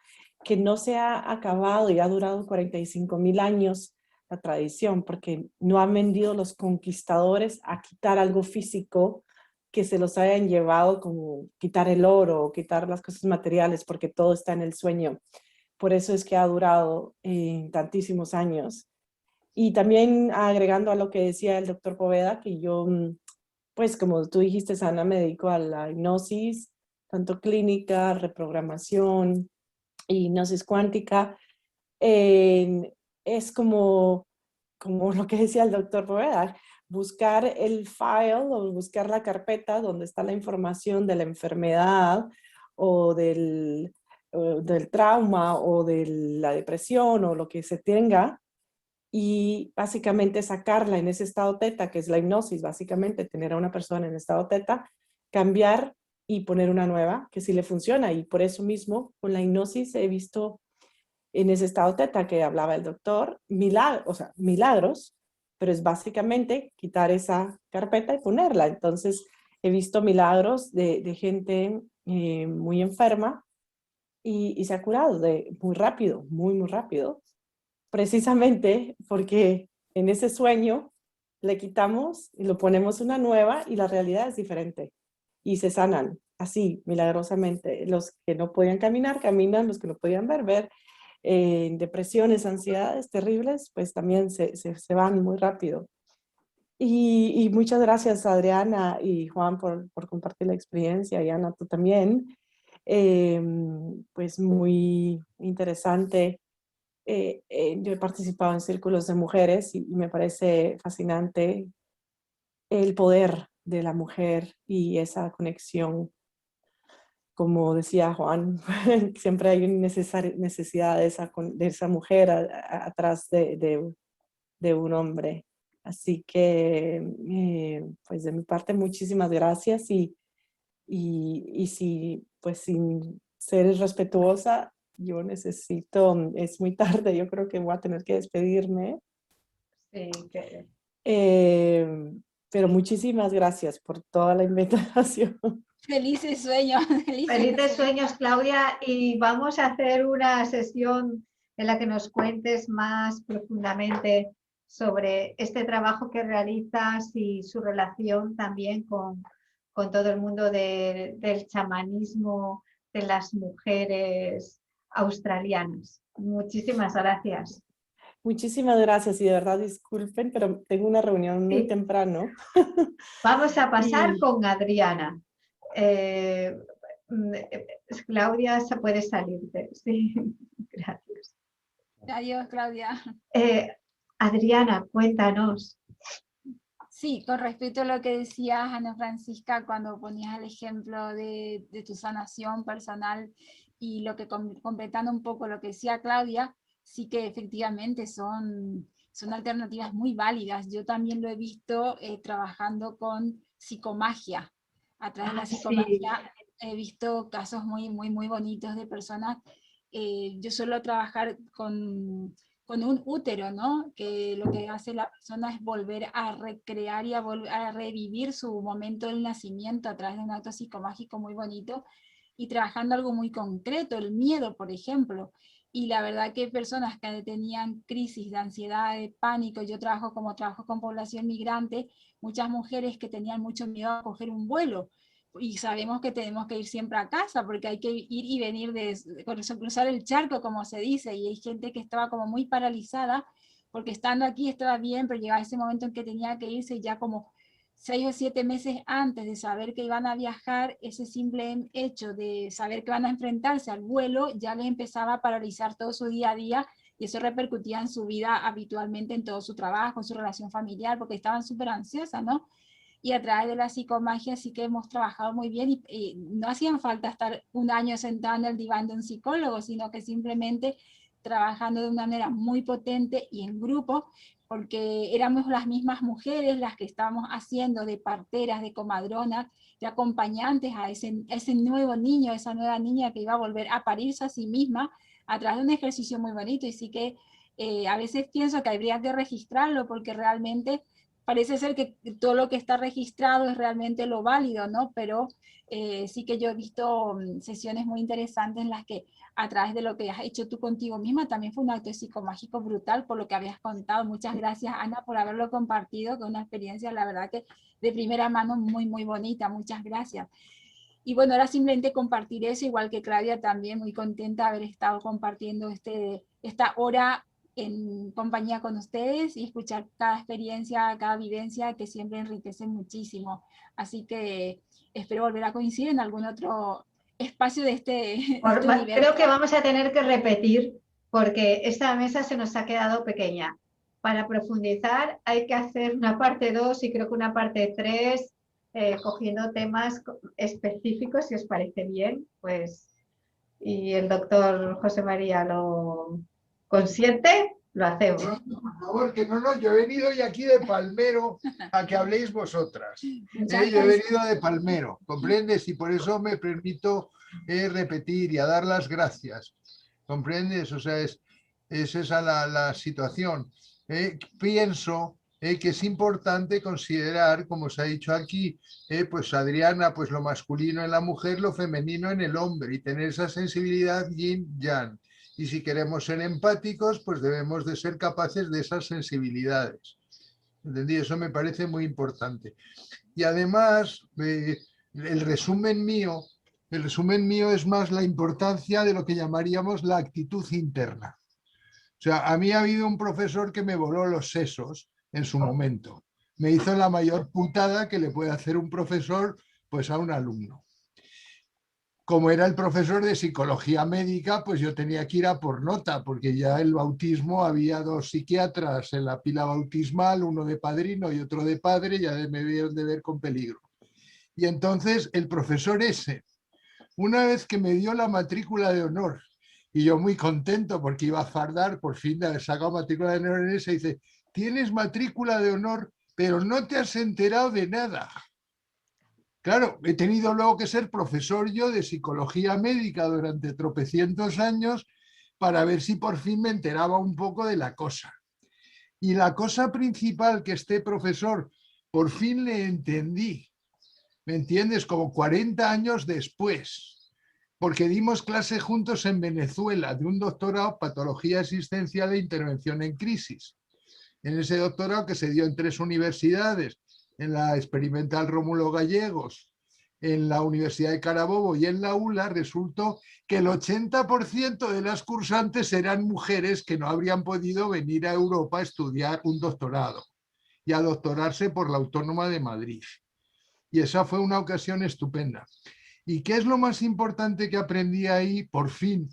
que no se ha acabado y ha durado 45,000 años la tradición, porque no han vendido los conquistadores a quitar algo físico que se los hayan llevado, como quitar el oro o quitar las cosas materiales, porque todo está en el sueño. Por eso es que ha durado tantísimos años. Y también agregando a lo que decía el doctor Poveda, que yo pues como tú dijiste, Ana, me dedico a la hipnosis, tanto clínica, reprogramación y hipnosis cuántica. Es como lo que decía el doctor Boeda, buscar el file o buscar la carpeta donde está la información de la enfermedad o del trauma o de la depresión o lo que se tenga, y básicamente sacarla en ese estado teta, que es la hipnosis, básicamente tener a una persona en estado teta, cambiar y poner una nueva que sí le funciona. Y por eso mismo con la hipnosis he visto en ese estado teta que hablaba el doctor, milagros, pero es básicamente quitar esa carpeta y ponerla. Entonces he visto milagros de gente muy enferma y se ha curado muy rápido, muy rápido, precisamente porque en ese sueño le quitamos y lo ponemos una nueva y la realidad es diferente y se sanan así milagrosamente. Los que no podían caminar, caminan; los que no podían ver. Depresiones, ansiedades terribles, pues también se van muy rápido. Y muchas gracias, Adriana y Juan, por compartir la experiencia, y Ana, tú también. Pues muy interesante. Yo he participado en círculos de mujeres y me parece fascinante el poder de la mujer y esa conexión. Como decía Juan, siempre hay una necesidad de esa mujer atrás de un hombre. Así que, pues de mi parte, muchísimas gracias, y si, pues sin ser respetuosa, yo necesito, es muy tarde, yo creo que voy a tener que despedirme. Sí, que... Pero muchísimas gracias por toda la invitación. Felices sueños. Felices sueños, Claudia, y vamos a hacer una sesión en la que nos cuentes más profundamente sobre este trabajo que realizas y su relación también con todo el mundo del chamanismo de las mujeres australianas. Muchísimas gracias. Muchísimas gracias, y de verdad disculpen, pero tengo una reunión muy Sí. temprano. Vamos a pasar con Adriana. Claudia, se puede salirte. Sí, gracias. Adiós, Claudia. Adriana, cuéntanos. Sí, con respecto a lo que decías, Ana Francisca, cuando ponías el ejemplo de tu sanación personal, y lo que completando un poco lo que decía Claudia, sí que efectivamente son alternativas muy válidas. Yo también lo he visto trabajando con psicomagia. A través de la psicomagia he visto casos muy bonitos de personas. Yo suelo trabajar con un útero, ¿no? Que lo que hace la persona es volver a recrear y a revivir su momento del nacimiento a través de un acto psicomágico muy bonito, y trabajando algo muy concreto, el miedo, por ejemplo. Y la verdad que personas que tenían crisis de ansiedad, de pánico, yo trabajo con población migrante, muchas mujeres que tenían mucho miedo a coger un vuelo, y sabemos que tenemos que ir siempre a casa porque hay que ir y venir cruzar el charco, como se dice, y hay gente que estaba como muy paralizada porque estando aquí estaba bien, pero llegaba ese momento en que tenía que irse, y ya como 6 o 7 meses antes de saber que iban a viajar, ese simple hecho de saber que van a enfrentarse al vuelo ya les empezaba a paralizar todo su día a día, y eso repercutía en su vida habitualmente, en todo su trabajo, en su relación familiar, porque estaban súper ansiosas, ¿no? Y a través de la psicomagia sí que hemos trabajado muy bien, y no hacían falta estar un año sentado en el diván de un psicólogo, sino que simplemente trabajando de una manera muy potente y en grupo, porque éramos las mismas mujeres las que estábamos haciendo de parteras, de comadronas, de acompañantes a ese nuevo niño, esa nueva niña que iba a volver a parirse a sí misma a través de un ejercicio muy bonito. Y sí que a veces pienso que habría que registrarlo, porque realmente parece ser que todo lo que está registrado es realmente lo válido, ¿no? Pero sí que yo he visto sesiones muy interesantes en las que a través de lo que has hecho tú contigo misma, también fue un acto psicomágico brutal, por lo que habías contado. Muchas gracias, Ana, por haberlo compartido, con una experiencia, la verdad que de primera mano, muy bonita. Muchas gracias. Y bueno, ahora simplemente compartir eso, igual que Claudia, también muy contenta de haber estado compartiendo esta hora en compañía con ustedes y escuchar cada experiencia, cada vivencia que siempre enriquecen muchísimo. Así que espero volver a coincidir en algún otro espacio de este universo. Creo que vamos a tener que repetir porque esta mesa se nos ha quedado pequeña. Para profundizar hay que hacer una parte 2 y creo que una parte 3, cogiendo temas específicos, si os parece bien, pues, y el doctor José María lo consiente, lo hacemos. No, por favor, que no, yo he venido hoy aquí de palmero a que habléis vosotras. Yo he venido de palmero, ¿comprendes? Y por eso me permito repetir y a dar las gracias, ¿comprendes? O sea, es esa la situación. Pienso que es importante considerar, como se ha dicho aquí, pues Adriana, pues lo masculino en la mujer, lo femenino en el hombre, y tener esa sensibilidad yin-yang. Y si queremos ser empáticos, pues debemos de ser capaces de esas sensibilidades. ¿Entendí? Eso me parece muy importante. Y además, el resumen mío es más la importancia de lo que llamaríamos la actitud interna. O sea, a mí ha habido un profesor que me voló los sesos en su momento. Me hizo la mayor putada que le puede hacer un profesor pues a un alumno. Como era el profesor de psicología médica, pues yo tenía que ir a por nota, porque ya el bautismo había 2 psiquiatras en la pila bautismal, uno de padrino y otro de padre, ya me vieron de ver con peligro. Y entonces el profesor ese, una vez que me dio la matrícula de honor, y yo muy contento porque iba a fardar por fin de haber sacado matrícula de honor en esa, dice, tienes matrícula de honor, pero no te has enterado de nada. Claro, he tenido luego que ser profesor yo de psicología médica durante tropecientos años para ver si por fin me enteraba un poco de la cosa. Y la cosa principal que este profesor por fin le entendí, ¿me entiendes? Como 40 años después, porque dimos clase juntos en Venezuela de un doctorado Patología Existencial e Intervención en Crisis. En ese doctorado que se dio en 3 universidades, en la Experimental Rómulo Gallegos, en la Universidad de Carabobo y en la ULA, resultó que el 80% de las cursantes eran mujeres que no habrían podido venir a Europa a estudiar un doctorado y a doctorarse por la Autónoma de Madrid. Y esa fue una ocasión estupenda. ¿Y qué es lo más importante que aprendí ahí, por fin,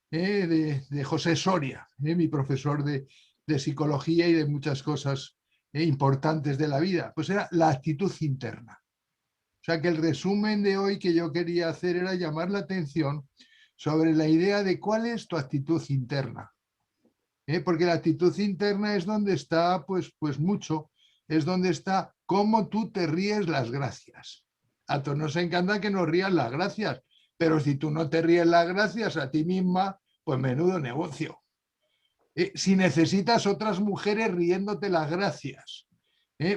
de José Soria, mi profesor de psicología y de muchas cosas importantes de la vida? Pues era la actitud interna. O sea que el resumen de hoy que yo quería hacer era llamar la atención sobre la idea de cuál es tu actitud interna. Porque la actitud interna es donde está, pues mucho, es donde está cómo tú te ríes las gracias. A todos nos encanta que nos rían las gracias, pero si tú no te ríes las gracias a ti misma, pues menudo negocio. Si necesitas otras mujeres riéndote las gracias,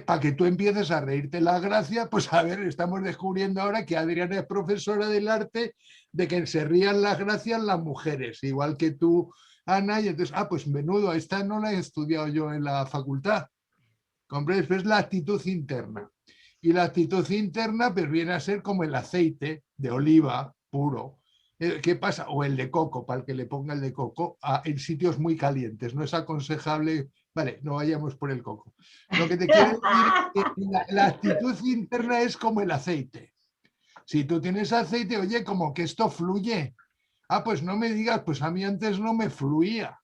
para que tú empieces a reírte las gracias, pues a ver, estamos descubriendo ahora que Adriana es profesora del arte de que se rían las gracias las mujeres, igual que tú, Ana, y entonces, pues menudo, esta no la he estudiado yo en la facultad. ¿Comprendes? Pues es la actitud interna. Y la actitud interna pues viene a ser como el aceite de oliva puro. ¿Qué pasa? O el de coco, para el que le ponga el de coco, en sitios muy calientes. No es aconsejable, vale, no vayamos por el coco. Lo que te quiero decir es que la actitud interna es como el aceite. Si tú tienes aceite, oye, como que esto fluye. Pues no me digas, pues a mí antes no me fluía.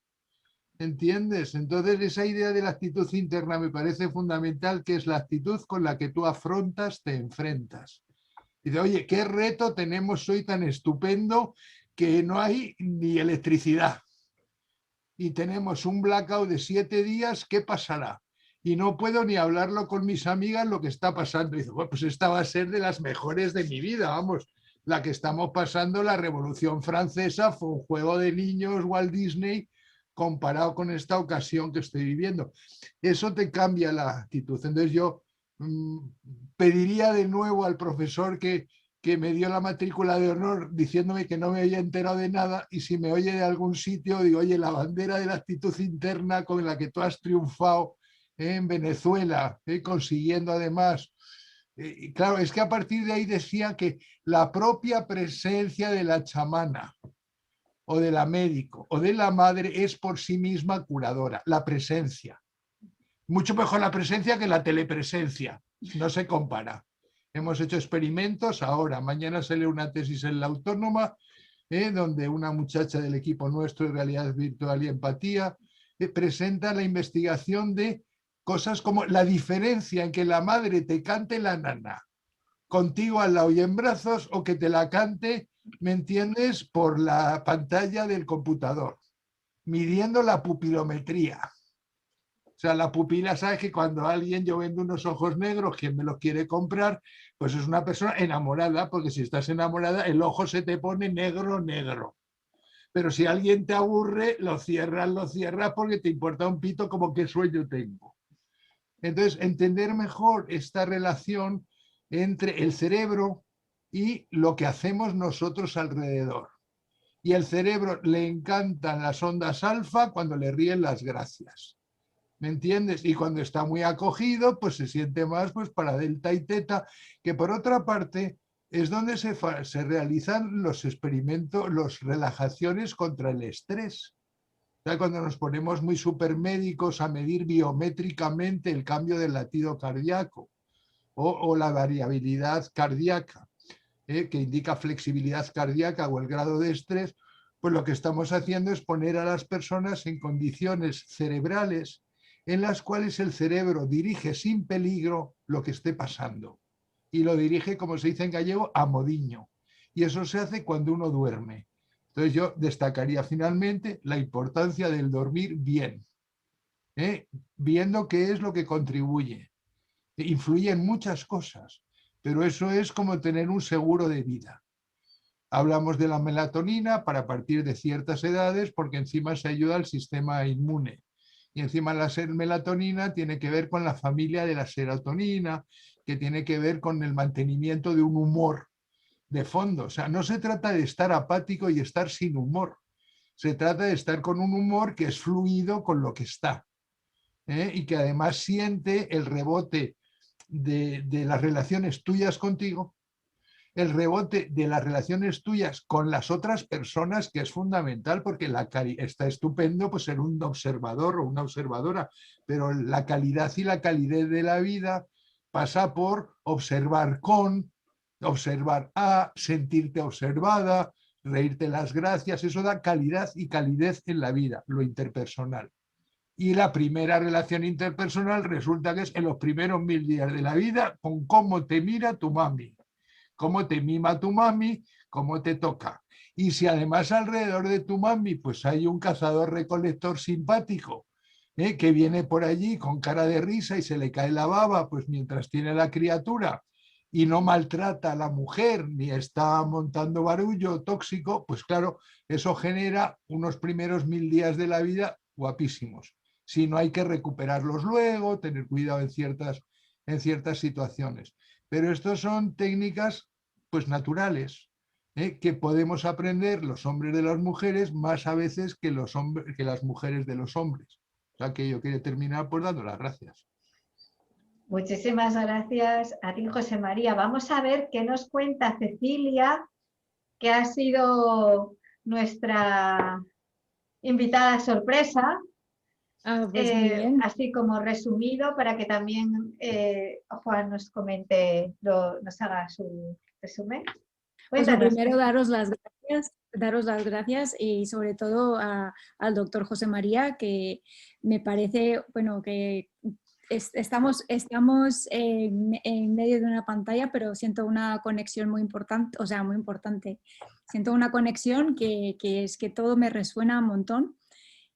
¿Entiendes? Entonces esa idea de la actitud interna me parece fundamental, que es la actitud con la que tú afrontas, te enfrentas. Y dice, oye, qué reto tenemos hoy tan estupendo que no hay ni electricidad. Y tenemos un blackout de 7 días, ¿qué pasará? Y no puedo ni hablarlo con mis amigas lo que está pasando. Y dice, bueno, pues esta va a ser de las mejores de mi vida, vamos. La que estamos pasando, la Revolución Francesa, fue un juego de niños, Walt Disney, comparado con esta ocasión que estoy viviendo. Eso te cambia la actitud. Entonces yo pediría de nuevo al profesor que me dio la matrícula de honor diciéndome que no me había enterado de nada, y si me oye de algún sitio, digo, oye, la bandera de la actitud interna con la que tú has triunfado en Venezuela, consiguiendo además... Y claro, es que a partir de ahí decía que la propia presencia de la chamana o de la médico o de la madre es por sí misma curadora, la presencia. Mucho mejor la presencia que la telepresencia, no se compara. Hemos hecho experimentos ahora, mañana sale una tesis en la Autónoma, donde una muchacha del equipo nuestro de realidad virtual y empatía presenta la investigación de cosas como la diferencia en que la madre te cante la nana contigo al lado y en brazos, o que te la cante, ¿me entiendes?, por la pantalla del computador, midiendo la pupilometría. O sea, la pupila, sabes que cuando alguien, yo vendo unos ojos negros, quien me los quiere comprar, pues es una persona enamorada, porque si estás enamorada, el ojo se te pone negro, negro. Pero si alguien te aburre, lo cierras porque te importa un pito como qué sueño tengo. Entonces, entender mejor esta relación entre el cerebro y lo que hacemos nosotros alrededor. Y el cerebro le encantan las ondas alfa cuando le ríen las gracias. ¿Me entiendes? Y cuando está muy acogido, pues se siente más pues para delta y teta, que por otra parte es donde se realizan los experimentos, las relajaciones contra el estrés. O sea, cuando nos ponemos muy supermédicos a medir biométricamente el cambio del latido cardíaco o la variabilidad cardíaca, que indica flexibilidad cardíaca o el grado de estrés, pues lo que estamos haciendo es poner a las personas en condiciones cerebrales en las cuales el cerebro dirige sin peligro lo que esté pasando. Y lo dirige, como se dice en gallego, a modiño. Y eso se hace cuando uno duerme. Entonces yo destacaría finalmente la importancia del dormir bien, viendo qué es lo que contribuye. Influye en muchas cosas, pero eso es como tener un seguro de vida. Hablamos de la melatonina para partir de ciertas edades, porque encima se ayuda al sistema inmune. Y encima la melatonina tiene que ver con la familia de la serotonina, que tiene que ver con el mantenimiento de un humor de fondo. O sea, no se trata de estar apático y estar sin humor. Se trata de estar con un humor que es fluido con lo que está, y que además siente el rebote de las relaciones tuyas contigo, el rebote de las relaciones tuyas con las otras personas, que es fundamental, porque está estupendo pues ser un observador o una observadora, pero la calidad y la calidez de la vida pasa por observar observar a, sentirte observada, reírte las gracias. Eso da calidad y calidez en la vida, lo interpersonal. Y la primera relación interpersonal resulta que es en los primeros 1000 días de la vida, con cómo te mira tu mami, cómo te mima tu mami, cómo te toca. Y si además alrededor de tu mami pues hay un cazador-recolector simpático, que viene por allí con cara de risa y se le cae la baba pues mientras tiene la criatura, y no maltrata a la mujer ni está montando barullo tóxico, pues claro, eso genera unos primeros 1000 días de la vida guapísimos. Si no, hay que recuperarlos luego, tener cuidado en ciertas situaciones. Pero estas son técnicas pues naturales, que podemos aprender los hombres de las mujeres más a veces que las mujeres de los hombres. O sea que yo quería terminar por dando las gracias. Muchísimas gracias a ti, José María. Vamos a ver qué nos cuenta Cecilia, que ha sido nuestra invitada sorpresa. Pues muy bien. Así como resumido, para que también Juan nos comente, nos haga su resumen. Pues lo Cuéntanos. primero, daros las gracias y sobre todo al doctor José María, que me parece, bueno, que estamos en medio de una pantalla, pero siento una conexión muy importante, o sea, muy importante. Siento una conexión que es que todo me resuena un montón.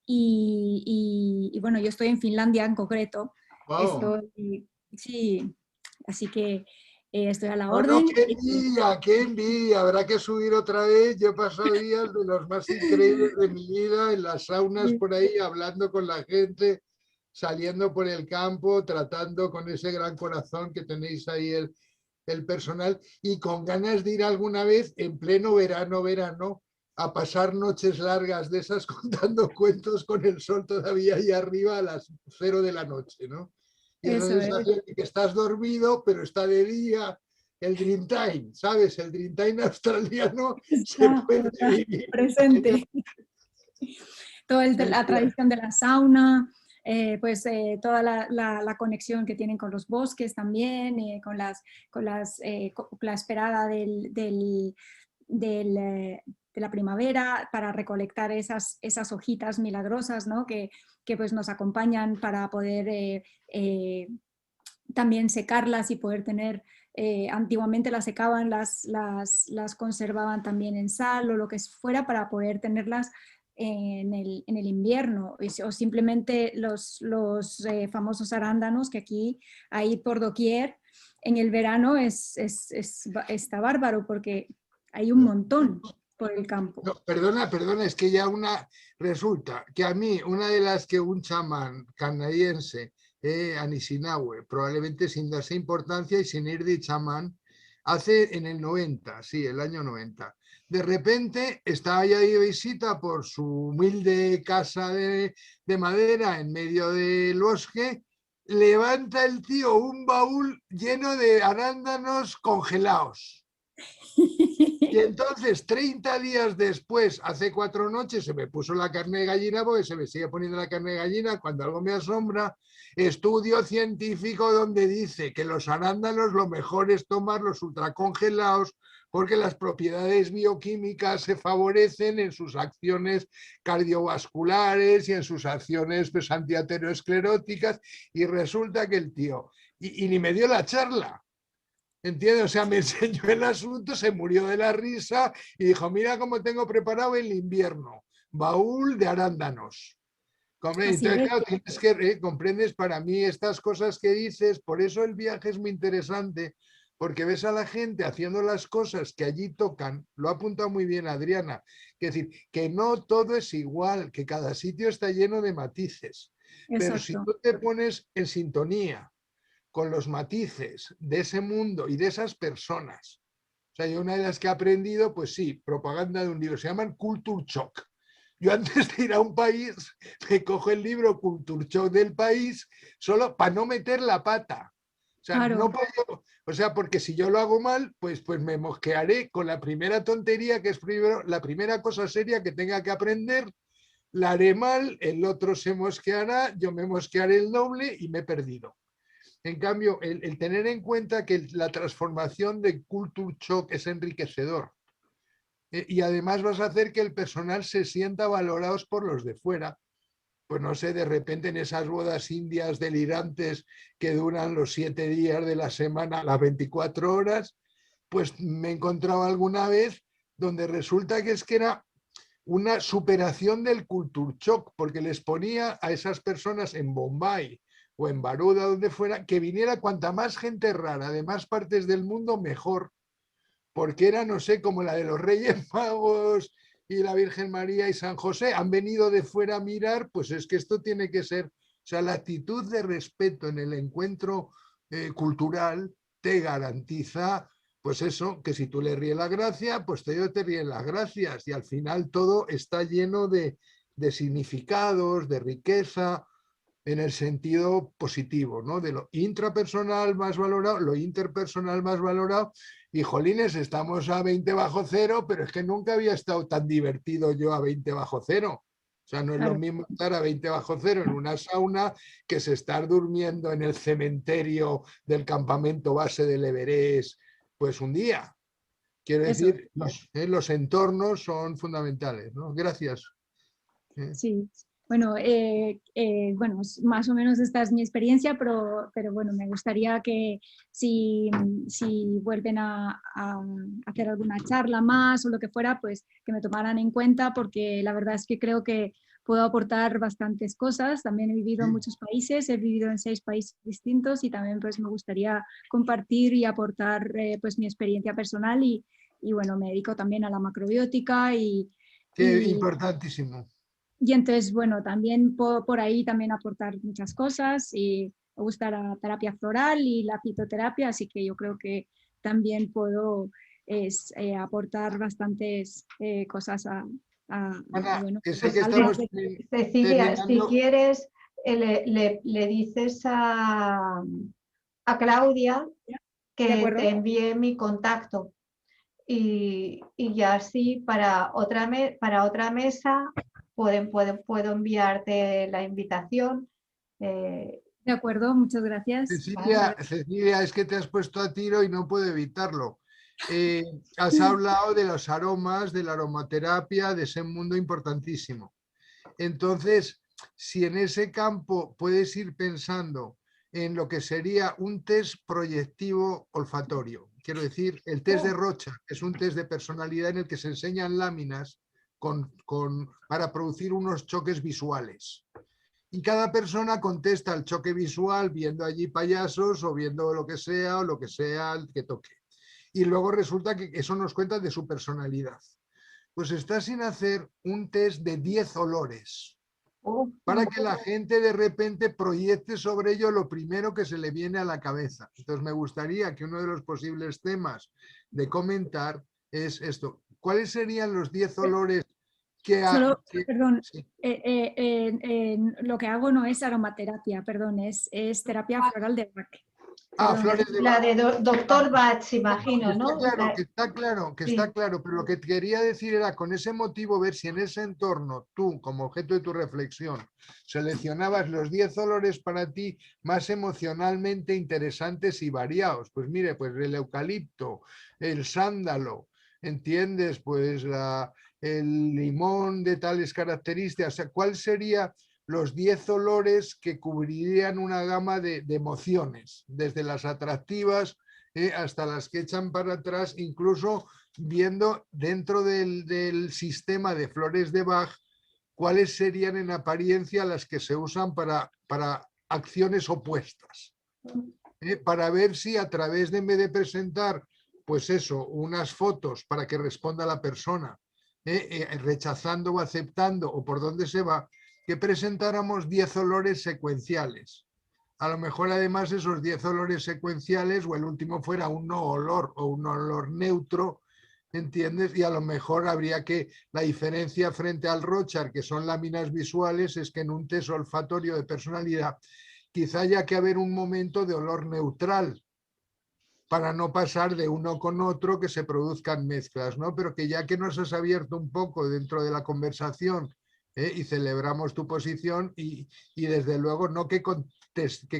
Y bueno, yo estoy en Finlandia en concreto. Wow. Sí, así que estoy a la Bueno, orden. qué envidia, habrá que subir otra vez. Yo he pasado días de los más increíbles de mi vida en las saunas por ahí, hablando con la gente, saliendo por el campo, tratando con ese gran corazón que tenéis ahí el personal, y con ganas de ir alguna vez en pleno verano, a pasar noches largas de esas contando cuentos con el sol todavía ahí arriba a las 0 de la noche, ¿no? Y esa sensación de que estás dormido, pero está de día, el Dream Time, ¿sabes? El Dream Time australiano se Está, puede está vivir. presente. Toda la tradición de la sauna, pues toda la conexión que tienen con los bosques también, con la esperada de la primavera para recolectar esas hojitas milagrosas, ¿no? que pues nos acompañan para poder también secarlas y poder tener, antiguamente las secaban, las conservaban también en sal o lo que fuera para poder tenerlas en el invierno, o simplemente los famosos arándanos que aquí hay por doquier. En el verano está bárbaro porque hay un montón por el campo. No, perdona, es que ya resulta que a mí, una de las que un chamán canadiense, Anishinaabe, probablemente sin darse importancia y sin ir de chamán, hace en el 90, sí, el año 90. De repente estaba allá de visita por su humilde casa de madera en medio del bosque, levanta el tío un baúl lleno de arándanos congelados. Y entonces, 30 días después, hace 4 noches, se me puso la carne de gallina, porque se me sigue poniendo la carne de gallina cuando algo me asombra. Estudio científico donde dice que los arándanos lo mejor es tomarlos ultracongelados porque las propiedades bioquímicas se favorecen en sus acciones cardiovasculares y en sus acciones pues, antiateroscleróticas. Y resulta que el tío, y ni me dio la charla. ¿Entiendes? O sea, me enseñó el asunto, se murió de la risa y dijo, mira cómo tengo preparado el invierno, baúl de arándanos. Entonces, claro, tienes que, comprendes, para mí estas cosas que dices, por eso el viaje es muy interesante, porque ves a la gente haciendo las cosas que allí tocan, lo ha apuntado muy bien Adriana, que es decir, que no todo es igual, que cada sitio está lleno de matices. Pero si tú te pones en sintonía con los matices de ese mundo y de esas personas. O sea, yo una de las que he aprendido, pues sí, propaganda de un libro, se llaman Culture Shock. Yo antes de ir a un país, me cojo el libro Culture Shock del país, solo para no meter la pata. O sea, claro. no puedo, o sea, porque si yo lo hago mal, pues me mosquearé con la primera tontería, que es primero, la primera cosa seria que tenga que aprender, la haré mal, el otro se mosqueará, yo me mosquearé el doble y me he perdido. En cambio, el tener en cuenta que la transformación de Culture Shock es enriquecedor. Y además vas a hacer que el personal se sienta valorados por los de fuera. Pues no sé, de repente en esas bodas indias delirantes que duran los 7 días de la semana, las 24 horas, pues me he encontrado alguna vez donde resulta que era una superación del Culture Shock, porque les ponía a esas personas en Bombay o en Baroda, donde fuera, que viniera cuanta más gente rara de más partes del mundo, mejor, porque era, no sé, como la de los Reyes Magos y la Virgen María y San José, han venido de fuera a mirar, pues es que esto tiene que ser, o sea, la actitud de respeto en el encuentro cultural te garantiza, pues eso, que si tú le ríes la gracia, pues ellos te ríen las gracias, y al final todo está lleno de significados, de riqueza, en el sentido positivo, ¿no? De lo intrapersonal más valorado, lo interpersonal más valorado, y jolines, estamos a 20 bajo cero, pero es que nunca había estado tan divertido yo a 20 bajo cero. O sea, no es lo mismo estar a 20 bajo cero en una sauna que es estar durmiendo en el cementerio del campamento base del Everest, pues un día. Quiero decir, los entornos son fundamentales, ¿no? Gracias. Sí. Bueno, bueno, más o menos esta es mi experiencia, pero bueno, me gustaría que si vuelven a hacer alguna charla más o lo que fuera, pues que me tomaran en cuenta, porque la verdad es que creo que puedo aportar bastantes cosas. También he vivido en muchos países, he vivido en 6 países distintos, y también pues me gustaría compartir y aportar pues mi experiencia personal, y bueno, me dedico también a la macrobiótica Importantísimo. y entonces, bueno, también puedo por ahí también aportar muchas cosas, y me gusta la terapia floral y la fitoterapia, así que yo creo que también puedo aportar bastantes cosas Ana, que sé pues que estamos Cecilia, si quieres, le dices a Claudia que te envíe mi contacto y ya así para otra mesa puedo enviarte la invitación. De acuerdo, muchas gracias. Cecilia, es que te has puesto a tiro y no puedo evitarlo. Has hablado de los aromas, de la aromaterapia, de ese mundo importantísimo. Entonces, si en ese campo puedes ir pensando en lo que sería un test proyectivo olfatorio, quiero decir, el test de Rorschach es un test de personalidad en el que se enseñan láminas para producir unos choques visuales. Y cada persona contesta al choque visual viendo allí payasos o viendo lo que sea o lo que sea el que toque. Y luego resulta que eso nos cuenta de su personalidad. Pues está sin hacer un test de 10 olores para que la gente de repente proyecte sobre ello lo primero que se le viene a la cabeza. Entonces me gustaría que uno de los posibles temas de comentar es esto. ¿Cuáles serían los 10 olores que... Perdón, sí. lo que hago no es aromaterapia, perdón, es terapia floral de Bach. Flores de la Bach. de Dr. Bach, imagino, ¿no? Está claro, pero lo que quería decir era con ese motivo ver si en ese entorno tú, como objeto de tu reflexión, seleccionabas los 10 olores para ti más emocionalmente interesantes y variados. Pues mire, pues el eucalipto, el sándalo, ¿entiendes? Pues el limón de tales características. O sea, ¿cuál sería los 10 olores que cubrirían una gama de emociones, desde las atractivas hasta las que echan para atrás, incluso viendo dentro del sistema de flores de Bach cuáles serían en apariencia las que se usan para acciones opuestas, para ver si a través de, en vez de presentar pues eso, unas fotos para que responda la persona, rechazando o aceptando o por dónde se va, que presentáramos 10 olores secuenciales. A lo mejor además esos 10 olores secuenciales o el último fuera un no olor o un olor neutro, ¿entiendes? Y a lo mejor habría que, la diferencia frente al Rorschach, que son láminas visuales, es que en un test olfatorio de personalidad quizá haya que haber un momento de olor neutral para no pasar de uno con otro, que se produzcan mezclas, ¿no? Pero que ya que nos has abierto un poco dentro de la conversación y celebramos tu posición y desde luego no que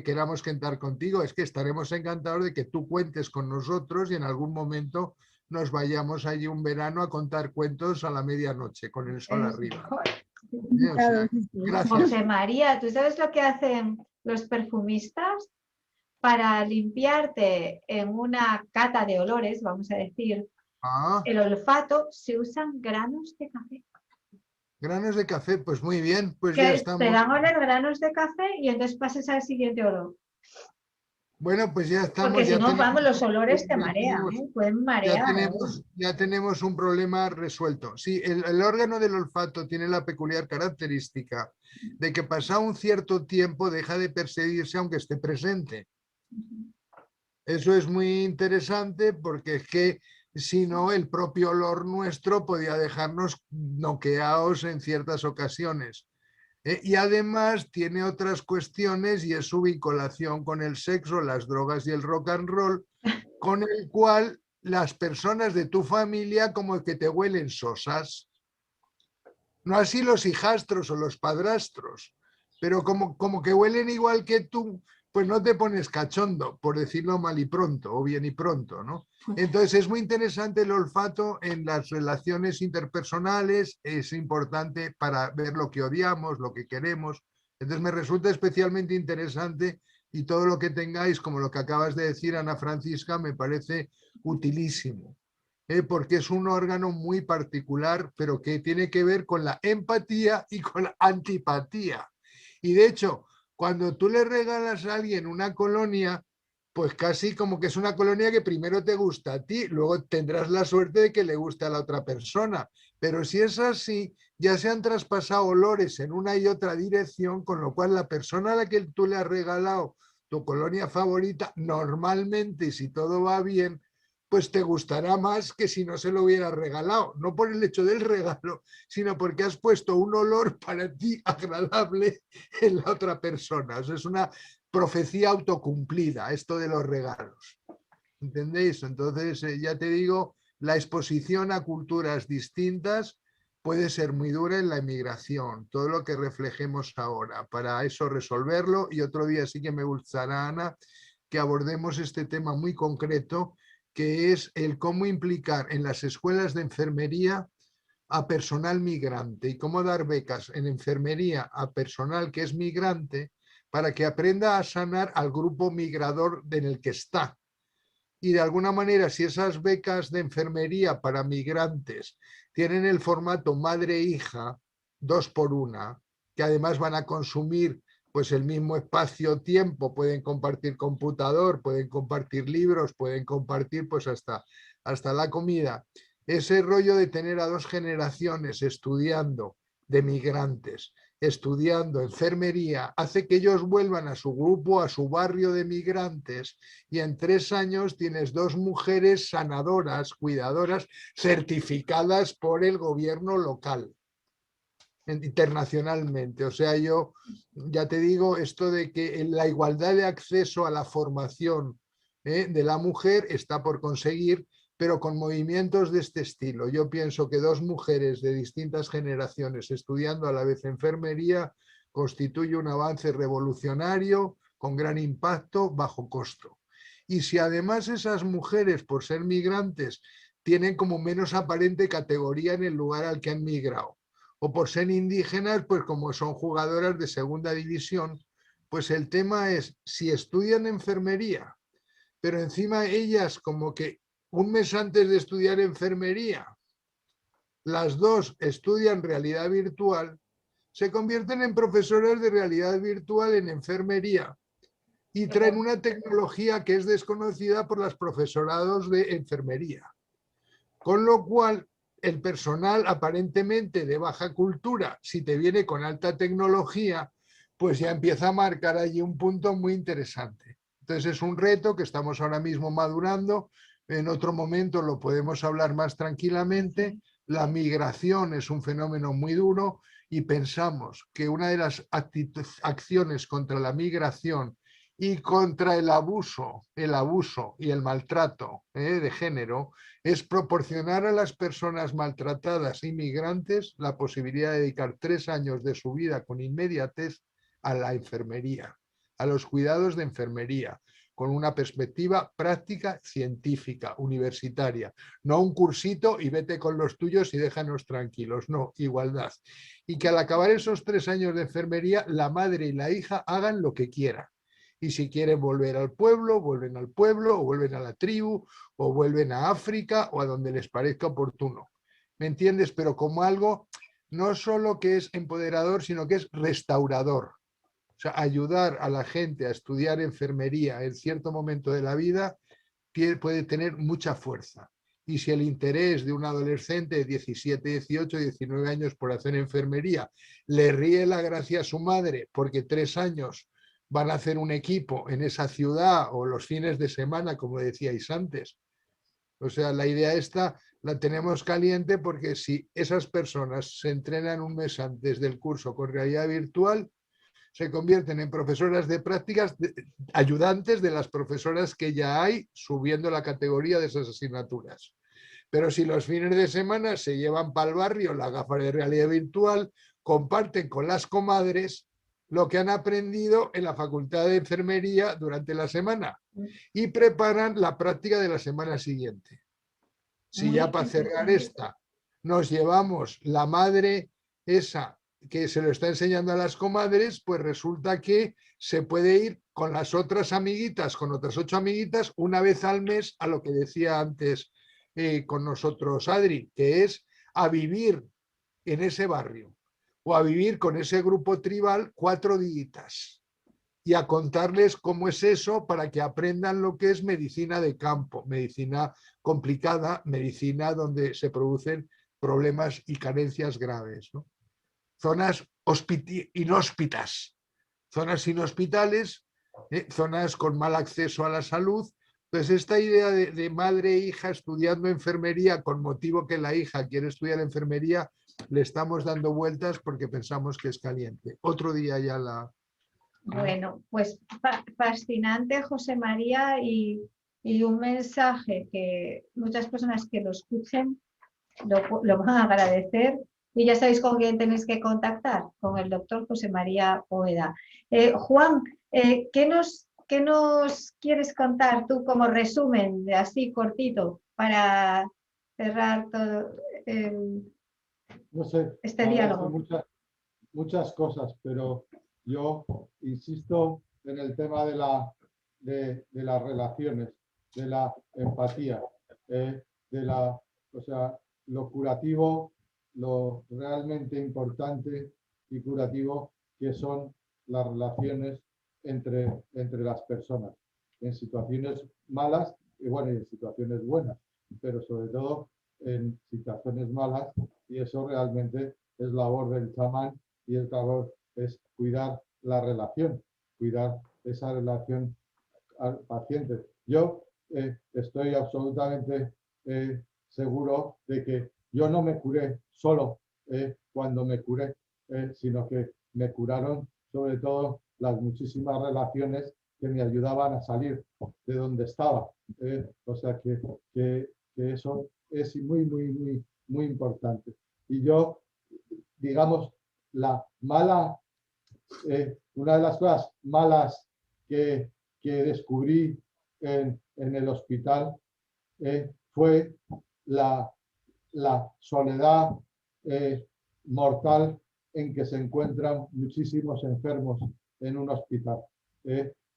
queramos contar contigo, es que estaremos encantados de que tú cuentes con nosotros y en algún momento nos vayamos allí un verano a contar cuentos a la medianoche con el sol arriba. O sea, gracias. José María, ¿tú sabes lo que hacen los perfumistas? Para limpiarte en una cata de olores, vamos a decir, el olfato, se usan granos de café. Granos de café, pues muy bien, pues que ya estamos. Te dan a oler granos de café y entonces pasas al siguiente olor. Bueno, pues ya estamos. Porque si no, vamos, los olores te marean, pueden marear. Ya tenemos un problema resuelto. Sí, el órgano del olfato tiene la peculiar característica de que pasado un cierto tiempo deja de percibirse aunque esté presente. Eso es muy interesante porque es que si no, el propio olor nuestro podía dejarnos noqueados en ciertas ocasiones. Y además tiene otras cuestiones y es su vinculación con el sexo, las drogas y el rock and roll, con el cual las personas de tu familia como que te huelen sosas. No así los hijastros o los padrastros, pero como que huelen igual que tú, pues no te pones cachondo, por decirlo mal y pronto, o bien y pronto, ¿no? Entonces es muy interesante el olfato en las relaciones interpersonales, es importante para ver lo que odiamos, lo que queremos. Entonces me resulta especialmente interesante y todo lo que tengáis, como lo que acabas de decir, Ana Francisca, me parece utilísimo. Porque es un órgano muy particular, pero que tiene que ver con la empatía y con la antipatía. Y de hecho, cuando tú le regalas a alguien una colonia, pues casi como que es una colonia que primero te gusta a ti, luego tendrás la suerte de que le guste a la otra persona. Pero si es así, ya se han traspasado olores en una y otra dirección, con lo cual la persona a la que tú le has regalado tu colonia favorita, normalmente, si todo va bien, pues te gustará más que si no se lo hubieras regalado, no por el hecho del regalo, sino porque has puesto un olor para ti agradable en la otra persona. O sea, es una profecía autocumplida, esto de los regalos. ¿Entendéis? Entonces, ya te digo, la exposición a culturas distintas puede ser muy dura en la emigración, todo lo que reflejemos ahora, para eso resolverlo. Y otro día sí que me gustará, Ana, que abordemos este tema muy concreto, que es el cómo implicar en las escuelas de enfermería a personal migrante y cómo dar becas en enfermería a personal que es migrante para que aprenda a sanar al grupo migrador en el que está. Y de alguna manera, si esas becas de enfermería para migrantes tienen el formato madre-hija, 2 por 1, que además van a consumir pues el mismo espacio-tiempo, pueden compartir computador, pueden compartir libros, pueden compartir pues hasta la comida. Ese rollo de tener a 2 generaciones estudiando de migrantes, estudiando enfermería, hace que ellos vuelvan a su grupo, a su barrio de migrantes, y en 3 años tienes 2 mujeres sanadoras, cuidadoras, certificadas por el gobierno local, internacionalmente. O sea, yo ya te digo, esto de que la igualdad de acceso a la formación de la mujer está por conseguir, pero con movimientos de este estilo. Yo pienso que 2 mujeres de distintas generaciones estudiando a la vez enfermería constituye un avance revolucionario con gran impacto, bajo costo. Y si además esas mujeres, por ser migrantes, tienen como menos aparente categoría en el lugar al que han migrado, o por ser indígenas, pues como son jugadoras de segunda división, pues el tema es, si estudian enfermería, pero encima ellas como que un mes antes de estudiar enfermería, las 2 estudian realidad virtual, se convierten en profesoras de realidad virtual en enfermería y traen una tecnología que es desconocida por los profesorados de enfermería. Con lo cual, el personal aparentemente de baja cultura, si te viene con alta tecnología, pues ya empieza a marcar allí un punto muy interesante. Entonces es un reto que estamos ahora mismo madurando. En otro momento lo podemos hablar más tranquilamente. La migración es un fenómeno muy duro y pensamos que una de las acciones contra la migración y contra el abuso y el maltrato de género es proporcionar a las personas maltratadas inmigrantes la posibilidad de dedicar 3 años de su vida con inmediatez a la enfermería, a los cuidados de enfermería, con una perspectiva práctica, científica, universitaria. No un cursito y vete con los tuyos y déjanos tranquilos. No, igualdad. Y que al acabar esos 3 años de enfermería, la madre y la hija hagan lo que quieran. Y si quieren volver al pueblo, vuelven al pueblo, o vuelven a la tribu, o vuelven a África, o a donde les parezca oportuno. ¿Me entiendes? Pero como algo no solo que es empoderador, sino que es restaurador. O sea, ayudar a la gente a estudiar enfermería en cierto momento de la vida puede tener mucha fuerza. Y si el interés de un adolescente de 17, 18, 19 años por hacer enfermería le ríe la gracia a su madre porque 3 años van a hacer un equipo en esa ciudad o los fines de semana, como decíais antes. O sea, la idea esta la tenemos caliente porque si esas personas se entrenan un mes antes del curso con realidad virtual, se convierten en profesoras de prácticas, ayudantes de las profesoras que ya hay, subiendo la categoría de esas asignaturas. Pero si los fines de semana se llevan para el barrio la gafa de realidad virtual, comparten con las comadres lo que han aprendido en la Facultad de Enfermería durante la semana y preparan la práctica de la semana siguiente. Si ya para cerrar esta nos llevamos la madre esa que se lo está enseñando a las comadres, pues resulta que se puede ir con las otras amiguitas, con otras 8 amiguitas, una vez al mes, a lo que decía antes con nosotros Adri, que es a vivir en ese barrio o a vivir con ese grupo tribal 4 días y a contarles cómo es eso para que aprendan lo que es medicina de campo, medicina complicada, medicina donde se producen problemas y carencias graves, ¿no? Zonas inhóspitas, zonas inhospitales, zonas con mal acceso a la salud. Entonces, esta idea de madre e hija estudiando enfermería con motivo que la hija quiere estudiar enfermería, le estamos dando vueltas porque pensamos que es caliente. Otro día ya la... Bueno, pues fascinante, José María, y y un mensaje que muchas personas que lo escuchen lo van a agradecer. Y ya sabéis con quién tenéis que contactar, con el doctor José María Poveda. Juan, ¿qué nos quieres contar tú como resumen, así cortito, para cerrar todo No sé, este diálogo? muchas cosas, pero yo insisto en el tema de las relaciones, de la empatía, o sea, lo curativo, lo realmente importante y curativo que son las relaciones entre las personas, en situaciones malas y bueno, y en situaciones buenas, pero sobre todo en situaciones malas, y eso realmente es labor del chamán, y el labor es cuidar la relación, cuidar esa relación al paciente. Yo estoy absolutamente seguro de que yo no me curé solo cuando me curé, sino que me curaron sobre todo las muchísimas relaciones que me ayudaban a salir de donde estaba. O sea que eso es muy, muy, muy, muy importante. Y yo, digamos, la mala, una de las cosas malas que descubrí en el hospital fue la soledad mortal en que se encuentran muchísimos enfermos en un hospital.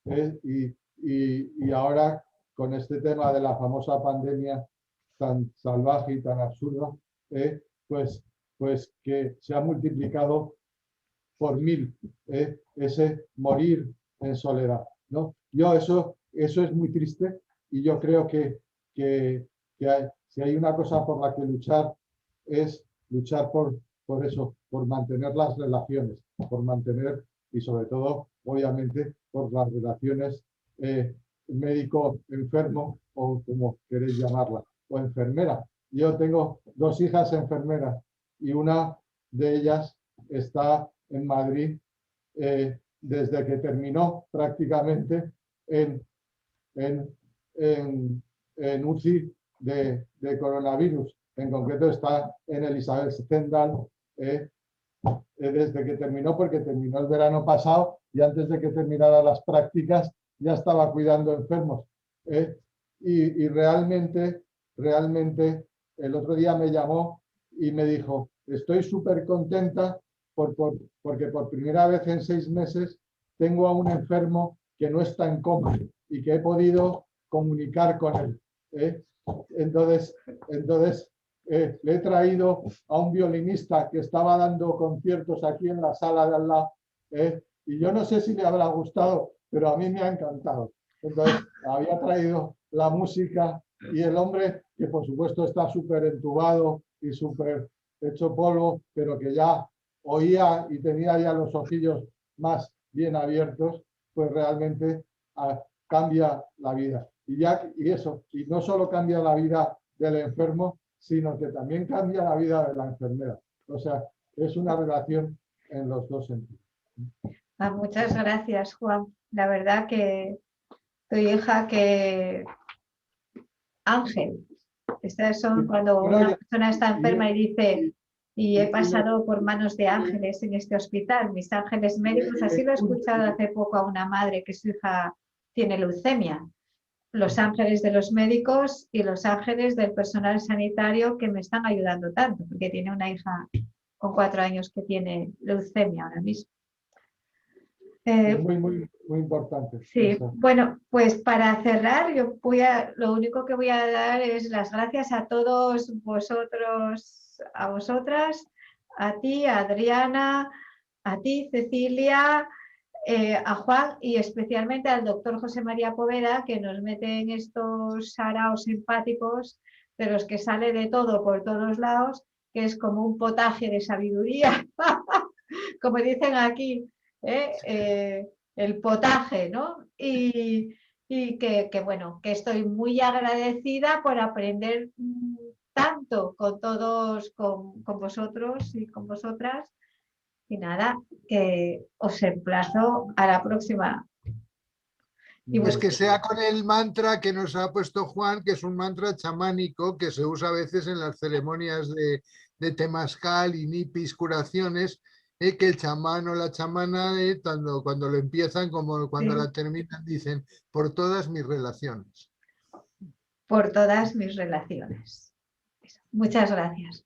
Y ahora, con este tema de la famosa pandemia tan salvaje y tan absurda, pues que se ha multiplicado por 1000 ese morir en soledad, ¿no? Yo eso es muy triste, y yo creo que si hay una cosa por la que luchar, es luchar por eso, por mantener las relaciones, por mantener, y sobre todo, obviamente, por las relaciones médico-enfermo, o como queréis llamarla, o enfermera. Yo tengo 2 hijas enfermeras, y una de ellas está en Madrid desde que terminó prácticamente en UCI de coronavirus. En concreto está en el Isabel Stendhal desde que terminó, porque terminó el verano pasado, y antes de que terminara las prácticas ya estaba cuidando enfermos. Y realmente el otro día me llamó y me dijo: estoy súper contenta porque por primera vez en 6 meses tengo a un enfermo que no está en coma y que he podido comunicar con él. Entonces le he traído a un violinista que estaba dando conciertos aquí en la sala de al lado, y yo no sé si le habrá gustado, pero a mí me ha encantado. Entonces había traído la música, y el hombre, que por supuesto está súper entubado y súper hecho polvo, pero que ya oía y tenía ya los ojillos más bien abiertos, pues realmente cambia la vida. Y eso, y no solo cambia la vida del enfermo, sino que también cambia la vida de la enfermera. O sea, es una relación en los dos sentidos. Muchas gracias, Juan. La verdad que tu hija, que Ángel, estas son cuando una persona está enferma y dice: y he pasado por manos de ángeles en este hospital, mis ángeles médicos. Así lo he escuchado hace poco a una madre que su hija tiene leucemia. Los ángeles de los médicos y los ángeles del personal sanitario que me están ayudando tanto, porque tiene una hija con 4 años que tiene leucemia ahora mismo. Es muy, muy, muy importante. Sí, eso. bueno, pues para cerrar, lo único que voy a dar es las gracias a todos vosotros, a vosotras, a ti, a Adriana, a ti, Cecilia, a Juan, y especialmente al doctor José María Poveda, que nos mete en estos saraos empáticos de los que sale de todo por todos lados, que es como un potaje de sabiduría, como dicen aquí, el potaje, ¿no? Y que, bueno, que estoy muy agradecida por aprender tanto con todos, con vosotros y con vosotras. Y nada, que os emplazo a la próxima Y Pues que bueno, sea con el mantra que nos ha puesto Juan, que es un mantra chamánico que se usa a veces en las ceremonias de temazcal y nipis, curaciones, que el chamán o la chamana, cuando lo empiezan como cuando Sí. la terminan, dicen, por todas mis relaciones. por todas mis relaciones. Muchas gracias.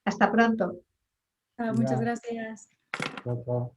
Hasta pronto. Muchas Ya. gracias. Chao, chao.